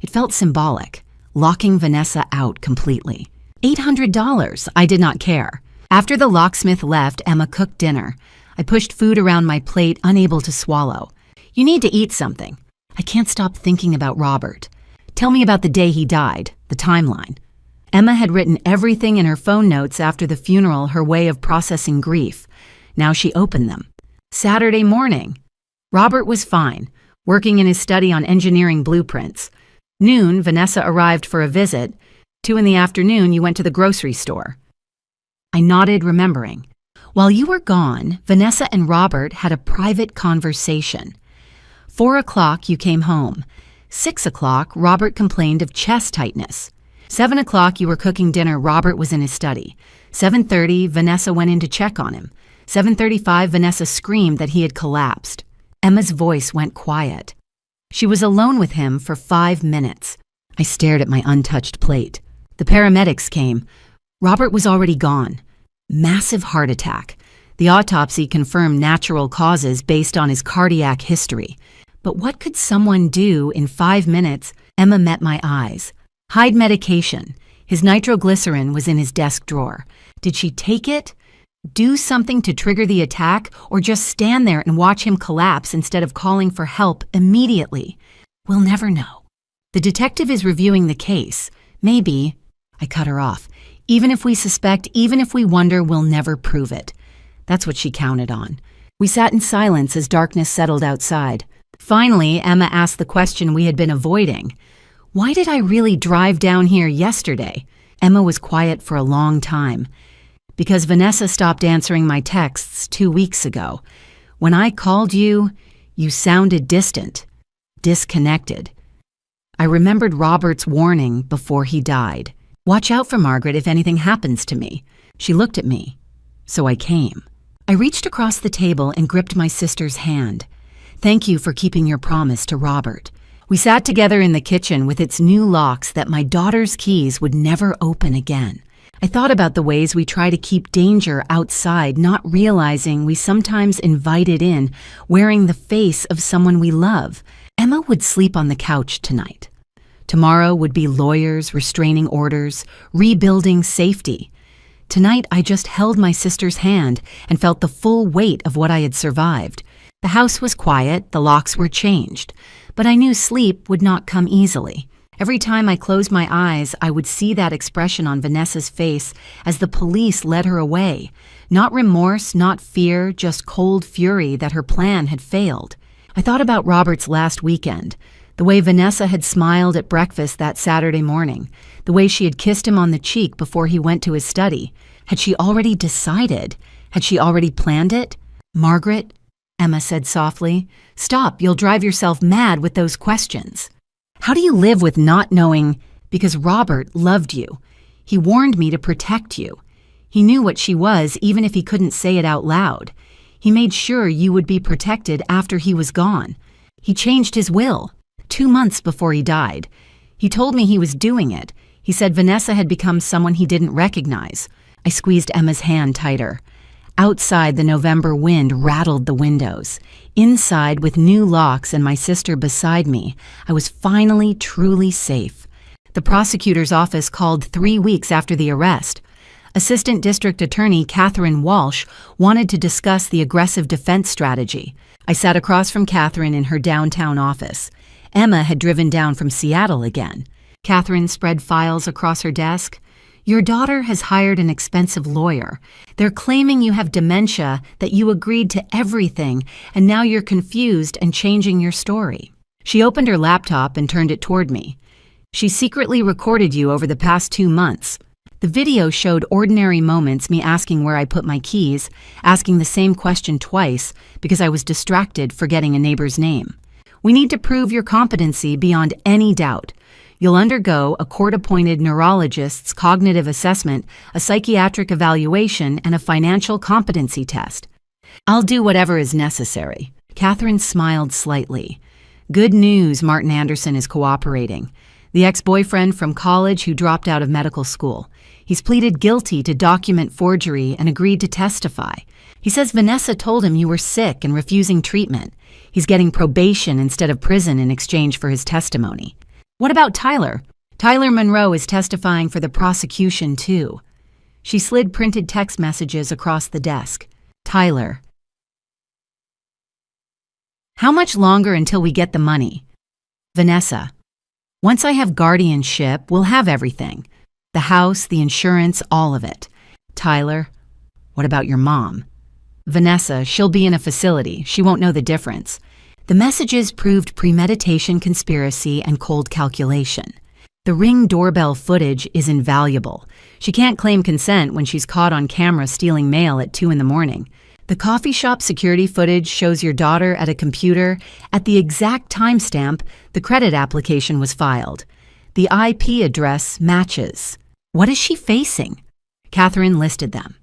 It felt symbolic, locking Vanessa out completely. $800. I did not care. After the locksmith left, Emma cooked dinner. I pushed food around my plate, unable to swallow. You need to eat something. I can't stop thinking about Robert. Tell me about the day he died, the timeline. Emma had written everything in her phone notes after the funeral, her way of processing grief. Now she opened them. Saturday morning. Robert was fine, working in his study on engineering blueprints. Noon, Vanessa arrived for a visit. 2 in the afternoon, you went to the grocery store. I nodded, remembering. While you were gone, Vanessa and Robert had a private conversation. 4 o'clock, you came home. 6 o'clock, Robert complained of chest tightness. 7 o'clock, you were cooking dinner. Robert was in his study. 7:30, Vanessa went in to check on him. 7:35, Vanessa screamed that he had collapsed. Emma's voice went quiet. She was alone with him for 5 minutes. I stared at my untouched plate. The paramedics came. Robert was already gone. Massive heart attack. The autopsy confirmed natural causes based on his cardiac history. But what could someone do in 5 minutes? Emma met my eyes. Hide medication. His nitroglycerin was in his desk drawer. Did she take it? Do something to trigger the attack, or just stand there and watch him collapse instead of calling for help immediately? We'll never know. The detective is reviewing the case. Maybe. I cut her off. Even if we suspect, even if we wonder, we'll never prove it. That's what she counted on. We sat in silence as darkness settled outside. Finally, Emma asked the question we had been avoiding. Why did I really drive down here yesterday? Emma was quiet for a long time. Because Vanessa stopped answering my texts 2 weeks ago. When I called you, you sounded distant, disconnected. I remembered Robert's warning before he died. Watch out for Margaret if anything happens to me. She looked at me. So I came. I reached across the table and gripped my sister's hand. Thank you for keeping your promise to Robert. We sat together in the kitchen with its new locks that my daughter's keys would never open again. I thought about the ways we try to keep danger outside, not realizing we sometimes invite it in, wearing the face of someone we love. Emma would sleep on the couch tonight. Tomorrow would be lawyers, restraining orders, rebuilding safety. Tonight, I just held my sister's hand and felt the full weight of what I had survived. The house was quiet, the locks were changed, but I knew sleep would not come easily. Every time I closed my eyes, I would see that expression on Vanessa's face as the police led her away. Not remorse, not fear, just cold fury that her plan had failed. I thought about Robert's last weekend, the way Vanessa had smiled at breakfast that Saturday morning, the way she had kissed him on the cheek before he went to his study. Had she already decided? Had she already planned it? Margaret, Emma said softly, stop, you'll drive yourself mad with those questions. How do you live with not knowing? Because Robert loved you. He warned me to protect you. He knew what she was, even if he couldn't say it out loud. He made sure you would be protected after he was gone. He changed his will 2 months before he died. He told me he was doing it. He said Vanessa had become someone he didn't recognize. I squeezed Emma's hand tighter. Outside, the November wind rattled the windows. Inside, with new locks and my sister beside me, I was finally truly safe. The prosecutor's office called 3 weeks after the arrest. Assistant District Attorney Catherine Walsh wanted to discuss the aggressive defense strategy. I sat across from Catherine in her downtown office. Emma had driven down from Seattle again. Catherine spread files across her desk. Your daughter has hired an expensive lawyer. They're claiming you have dementia, that you agreed to everything, and now you're confused and changing your story. She opened her laptop and turned it toward me. She secretly recorded you over the past 2 months. The video showed ordinary moments, me asking where I put my keys, asking the same question twice because I was distracted forgetting a neighbor's name. We need to prove your competency beyond any doubt. You'll undergo a court-appointed neurologist's cognitive assessment, a psychiatric evaluation, and a financial competency test. I'll do whatever is necessary. Catherine smiled slightly. Good news, Martin Anderson is cooperating. The ex-boyfriend from college who dropped out of medical school. He's pleaded guilty to document forgery and agreed to testify. He says Vanessa told him you were sick and refusing treatment. He's getting probation instead of prison in exchange for his testimony. What about Tyler? Tyler Monroe is testifying for the prosecution, too. She slid printed text messages across the desk. Tyler. How much longer until we get the money? Vanessa. Once I have guardianship, we'll have everything. The house, the insurance, all of it. Tyler. What about your mom? Vanessa, she'll be in a facility. She won't know the difference. The messages proved premeditation, conspiracy, and cold calculation. The Ring doorbell footage is invaluable. She can't claim consent when she's caught on camera stealing mail at 2 a.m. The coffee shop security footage shows your daughter at a computer at the exact timestamp the credit application was filed. The IP address matches. What is she facing? Catherine listed them.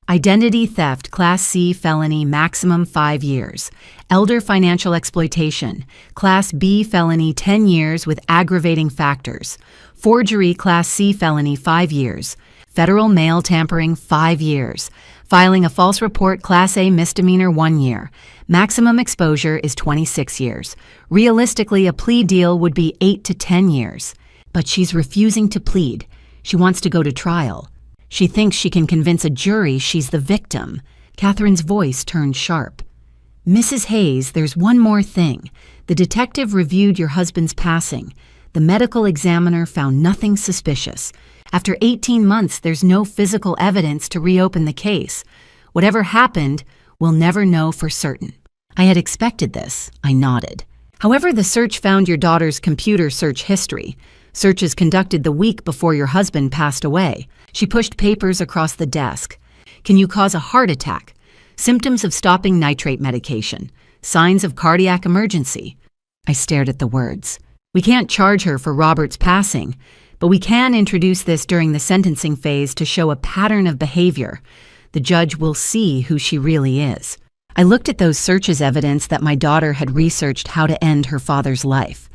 Identity theft, Class C felony, maximum 5 years. Elder financial exploitation, Class B felony, 10 years with aggravating factors. Forgery, Class C felony, 5 years. Federal mail tampering, 5 years. Filing a false report, Class A misdemeanor, 1 year. Maximum exposure is 26 years. Realistically, a plea deal would be 8 to 10 years. But she's refusing to plead. She wants to go to trial. She thinks she can convince a jury she's the victim. Catherine's voice turned sharp. Mrs. Hayes, there's one more thing. The detective reviewed your husband's passing. The medical examiner found nothing suspicious. After 18 months, there's no physical evidence to reopen the case. Whatever happened, we'll never know for certain. I had expected this. I nodded. However, the search found your daughter's computer search history. Searches conducted the week before your husband passed away. She pushed papers across the desk. Can you cause a heart attack? Symptoms of stopping nitrate medication. Signs of cardiac emergency. I stared at the words. We can't charge her for Robert's passing, but we can introduce this during the sentencing phase to show a pattern of behavior. The judge will see who she really is. I looked at those searches evidence that my daughter had researched how to end her father's life.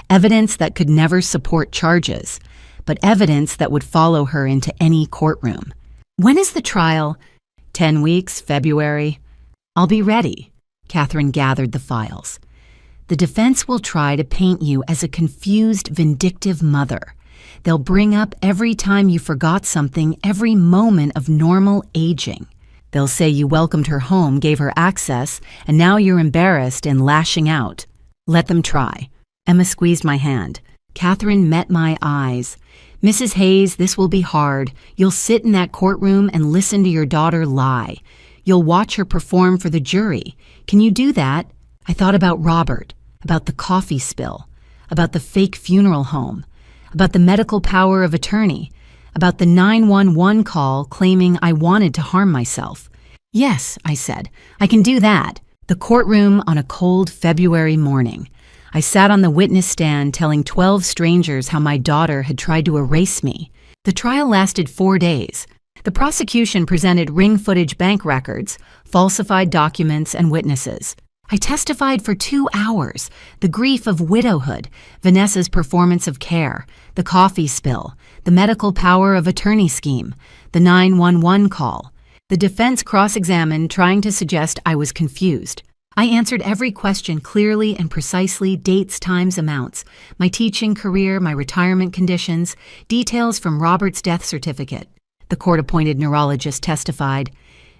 Evidence that could never support charges, but evidence that would follow her into any courtroom. When is the trial? 10 weeks, February. I'll be ready. Catherine gathered the files. The defense will try to paint you as a confused, vindictive mother. They'll bring up every time you forgot something, every moment of normal aging. They'll say you welcomed her home, gave her access, and now you're embarrassed and lashing out. Let them try. Emma squeezed my hand. Catherine met my eyes. Mrs. Hayes, this will be hard. You'll sit in that courtroom and listen to your daughter lie. You'll watch her perform for the jury. Can you do that? I thought about Robert, about the coffee spill, about the fake funeral home, about the medical power of attorney, about the 911 call claiming I wanted to harm myself. Yes, I said, I can do that. The courtroom on a cold February morning. I sat on the witness stand telling 12 strangers how my daughter had tried to erase me. The trial lasted 4 days. The prosecution presented ring footage bank records, falsified documents, and witnesses. I testified for 2 hours. The grief of widowhood, Vanessa's performance of care, the coffee spill, the medical power of attorney scheme, the 911 call. The defense cross-examined, trying to suggest I was confused. I answered every question clearly and precisely, dates, times, amounts, my teaching career, my retirement conditions, details from Robert's death certificate. The court-appointed neurologist testified,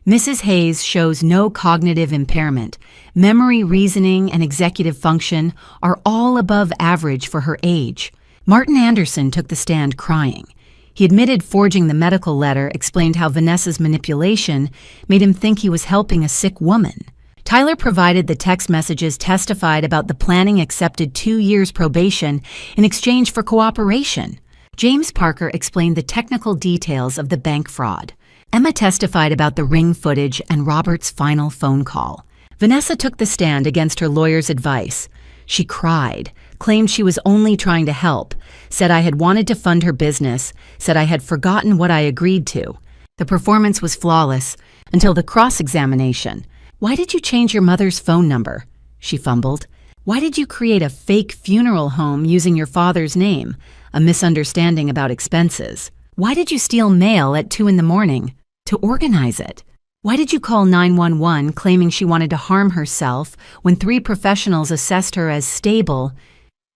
Mrs. Hayes shows no cognitive impairment. Memory, reasoning, and executive function are all above average for her age. Martin Anderson took the stand crying. He admitted forging the medical letter, explained how Vanessa's manipulation made him think he was helping a sick woman. Tyler provided the text messages testified about the planning accepted 2 years probation in exchange for cooperation. James Parker explained the technical details of the bank fraud. Emma testified about the ring footage and Robert's final phone call. Vanessa took the stand against her lawyer's advice. She cried, claimed she was only trying to help, said I had wanted to fund her business, said I had forgotten what I agreed to. The performance was flawless until the cross-examination. Why did you change your mother's phone number? She fumbled. Why did you create a fake funeral home using your father's name? A misunderstanding about expenses. Why did you steal mail at 2 a.m? To organize it? Why did you call 911 claiming she wanted to harm herself when 3 professionals assessed her as stable?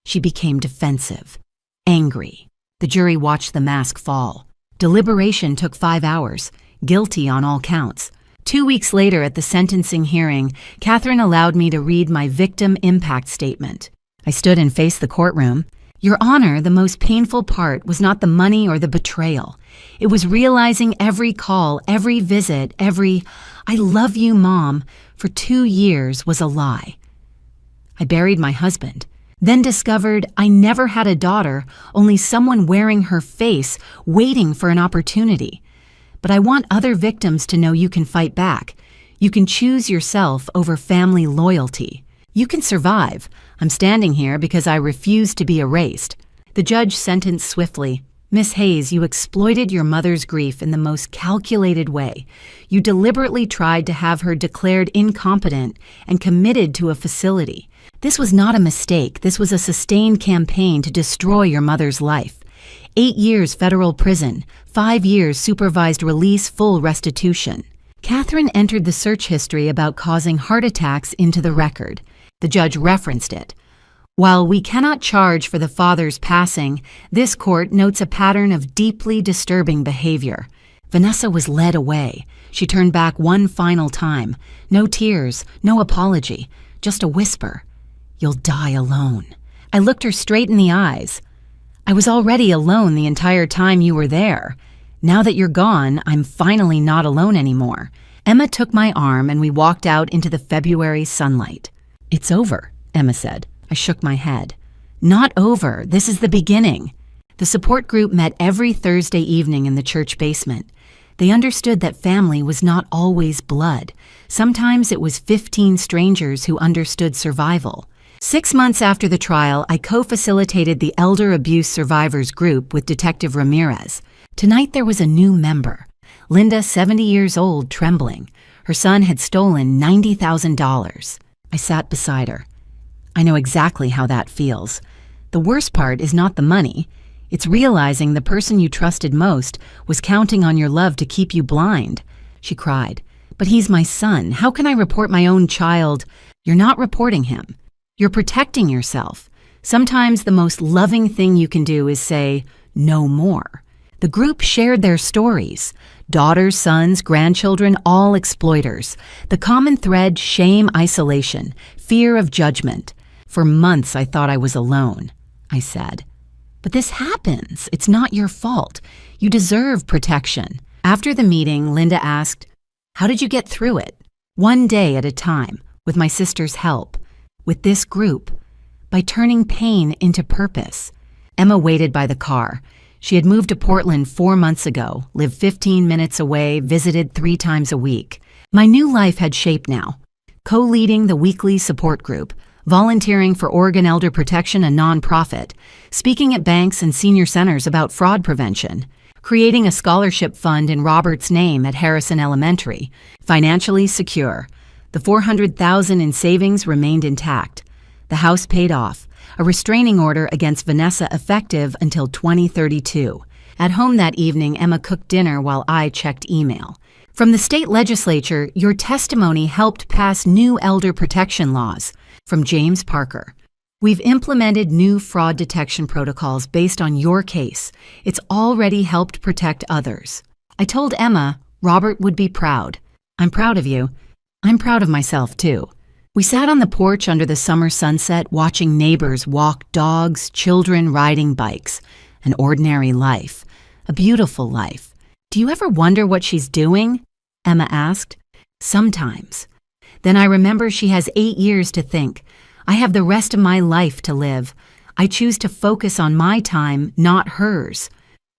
She became defensive, angry. The jury watched the mask fall. Deliberation took 5 hours, guilty on all counts. 2 weeks later at the sentencing hearing, Catherine allowed me to read my victim impact statement. I stood and faced the courtroom. Your Honor, the most painful part was not the money or the betrayal. It was realizing every call, every visit, every "I love you, Mom" for 2 years was a lie. I buried my husband, then discovered I never had a daughter, only someone wearing her face, waiting for an opportunity. But I want other victims to know you can fight back. You can choose yourself over family loyalty. You can survive. I'm standing here because I refuse to be erased. The judge sentenced swiftly. Miss Hayes, you exploited your mother's grief in the most calculated way. You deliberately tried to have her declared incompetent and committed to a facility. This was not a mistake. This was a sustained campaign to destroy your mother's life. 8 years federal prison, 5 years supervised release, full restitution. Catherine entered the search history about causing heart attacks into the record. The judge referenced it. While we cannot charge for the father's passing, this court notes a pattern of deeply disturbing behavior. Vanessa was led away. She turned back one final time. No tears, no apology, just a whisper. You'll die alone. I looked her straight in the eyes. I was already alone the entire time you were there. Now that you're gone, I'm finally not alone anymore. Emma took my arm and we walked out into the February sunlight. It's over, Emma said. I shook my head. Not over. This is the beginning. The support group met every Thursday evening in the church basement. They understood that family was not always blood. Sometimes it was 15 strangers who understood survival. 6 months after the trial, I co-facilitated the Elder Abuse Survivors group with Detective Ramirez. Tonight there was a new member. Linda, 70 years old, trembling. Her son had stolen $90,000. I sat beside her. I know exactly how that feels. The worst part is not the money. It's realizing the person you trusted most was counting on your love to keep you blind. She cried. But he's my son. How can I report my own child? You're not reporting him. You're protecting yourself. Sometimes the most loving thing you can do is say, no more. The group shared their stories. Daughters, sons, grandchildren, all exploiters. The common thread, shame, isolation, fear of judgment. For months I thought I was alone. I said, but this happens. It's not your fault. You deserve protection. After the meeting, Linda asked, how did you get through it? One day at a time, with my sister's help, with this group, by turning pain into purpose. Emma waited by the car. She had moved to Portland 4 months ago, lived 15 minutes away, visited 3 times a week. My new life had shape now. Co-leading the weekly support group, volunteering for Oregon Elder Protection, a nonprofit, speaking at banks and senior centers about fraud prevention, creating a scholarship fund in Robert's name at Harrison Elementary, financially secure. The $400,000 in savings remained intact. The house paid off. A restraining order against Vanessa effective until 2032. At home that evening, Emma cooked dinner while I checked email. From the state legislature, your testimony helped pass new elder protection laws. From James Parker. We've implemented new fraud detection protocols based on your case. It's already helped protect others. I told Emma, Robert would be proud. I'm proud of you. I'm proud of myself, too. We sat on the porch under the summer sunset, watching neighbors walk dogs, children riding bikes. An ordinary life. A beautiful life. Do you ever wonder what she's doing? Emma asked. Sometimes. Then I remember she has 8 years to think. I have the rest of my life to live. I choose to focus on my time, not hers.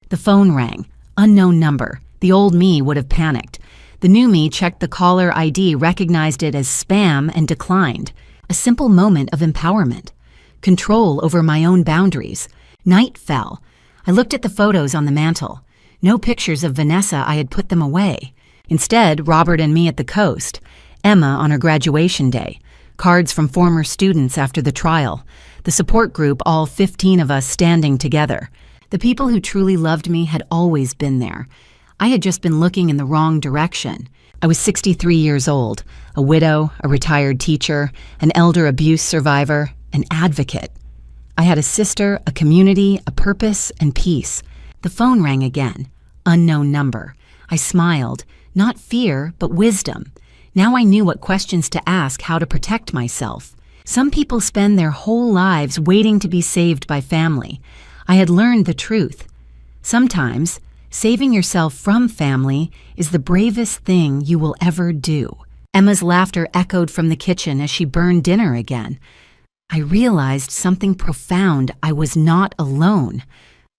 The phone rang. Unknown number. The old me would have panicked. The new me checked the caller ID, recognized it as spam, and declined. A simple moment of empowerment. Control over my own boundaries. Night fell. I looked at the photos on the mantel. No pictures of Vanessa, I had put them away. Instead, Robert and me at the coast. Emma on her graduation day. Cards from former students after the trial. The support group, all 15 of us standing together. The people who truly loved me had always been there. I had just been looking in the wrong direction. I was 63 years old, a widow, a retired teacher, an elder abuse survivor, an advocate. I had a sister, a community, a purpose, and peace. The phone rang again. Unknown number. I smiled. Not fear, but wisdom. Now I knew what questions to ask, how to protect myself. Some people spend their whole lives waiting to be saved by family. I had learned the truth. Sometimes, saving yourself from family is the bravest thing you will ever do. Emma's laughter echoed from the kitchen as she burned dinner again. I realized something profound. I was not alone.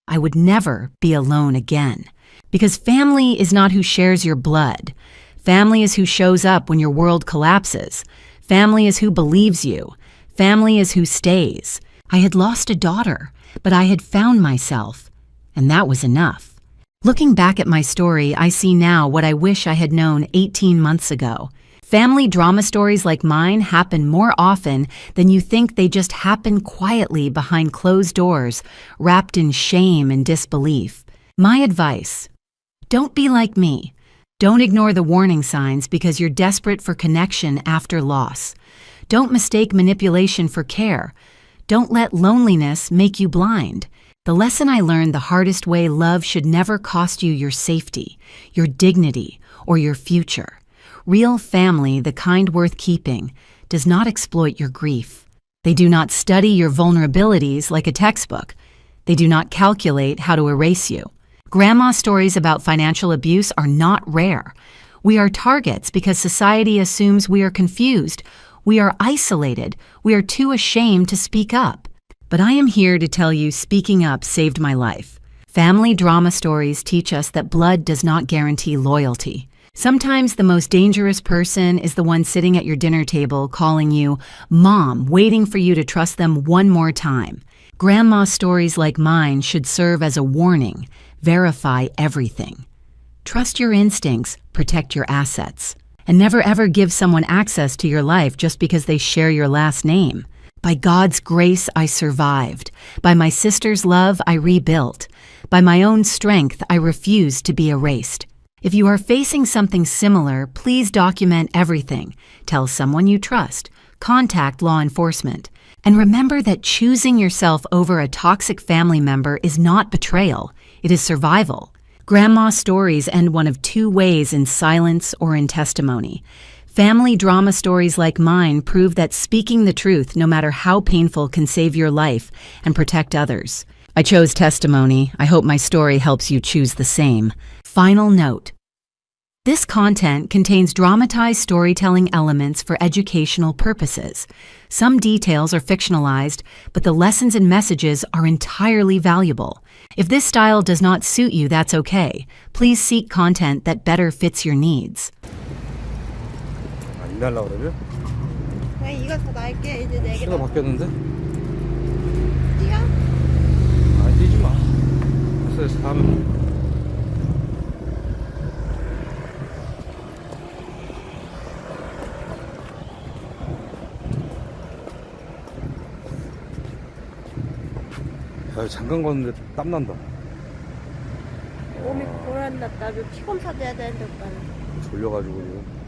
I would never be alone again. Because family is not who shares your blood. Family is who shows up when your world collapses. Family is who believes you. Family is who stays. I had lost a daughter, but I had found myself, and that was enough. Looking back at my story, I see now what I wish I had known 18 months ago. Family drama stories like mine happen more often than you think. They just happen quietly behind closed doors, wrapped in shame and disbelief. My advice: don't be like me. Don't ignore the warning signs because you're desperate for connection after loss. Don't mistake manipulation for care. Don't let loneliness make you blind. The lesson I learned the hardest way: love should never cost you your safety, your dignity, or your future. Real family, the kind worth keeping, does not exploit your grief. They do not study your vulnerabilities like a textbook. They do not calculate how to erase you. Grandma stories about financial abuse are not rare. We are targets because society assumes we are confused. We are isolated. We are too ashamed to speak up. But I am here to tell you speaking up saved my life. Family drama stories teach us that blood does not guarantee loyalty. Sometimes the most dangerous person is the one sitting at your dinner table calling you Mom, waiting for you to trust them one more time. Grandma stories like mine should serve as a warning. Verify everything. Trust your instincts, protect your assets, and never ever give someone access to your life just because they share your last name. By God's grace, I survived. By my sister's love, I rebuilt. By my own strength, I refused to be erased. If you are facing something similar, please document everything. Tell someone you trust. Contact law enforcement. And remember that choosing yourself over a toxic family member is not betrayal. It is survival. Grandma stories end one of two ways: in silence or in testimony. Family drama stories like mine prove that speaking the truth, no matter how painful, can save your life and protect others. I chose testimony. I hope my story helps you choose the same. Final note: this content contains dramatized storytelling elements for educational purposes. Some details are fictionalized, but the lessons and messages are entirely valuable. If this style does not suit you, that's okay. Please seek content that better fits your needs. 안 달라 그러면? 그냥 이거 더 나을게. 이제 네 개. 신호 바뀌었는데? 뛰어? 아 뛰지 마. 됐어 다음에. 야 잠깐 걷는데 땀 난다. 몸이 고란났다. 피 검사 돼야 되는데 오빠는. 졸려가지고 지금.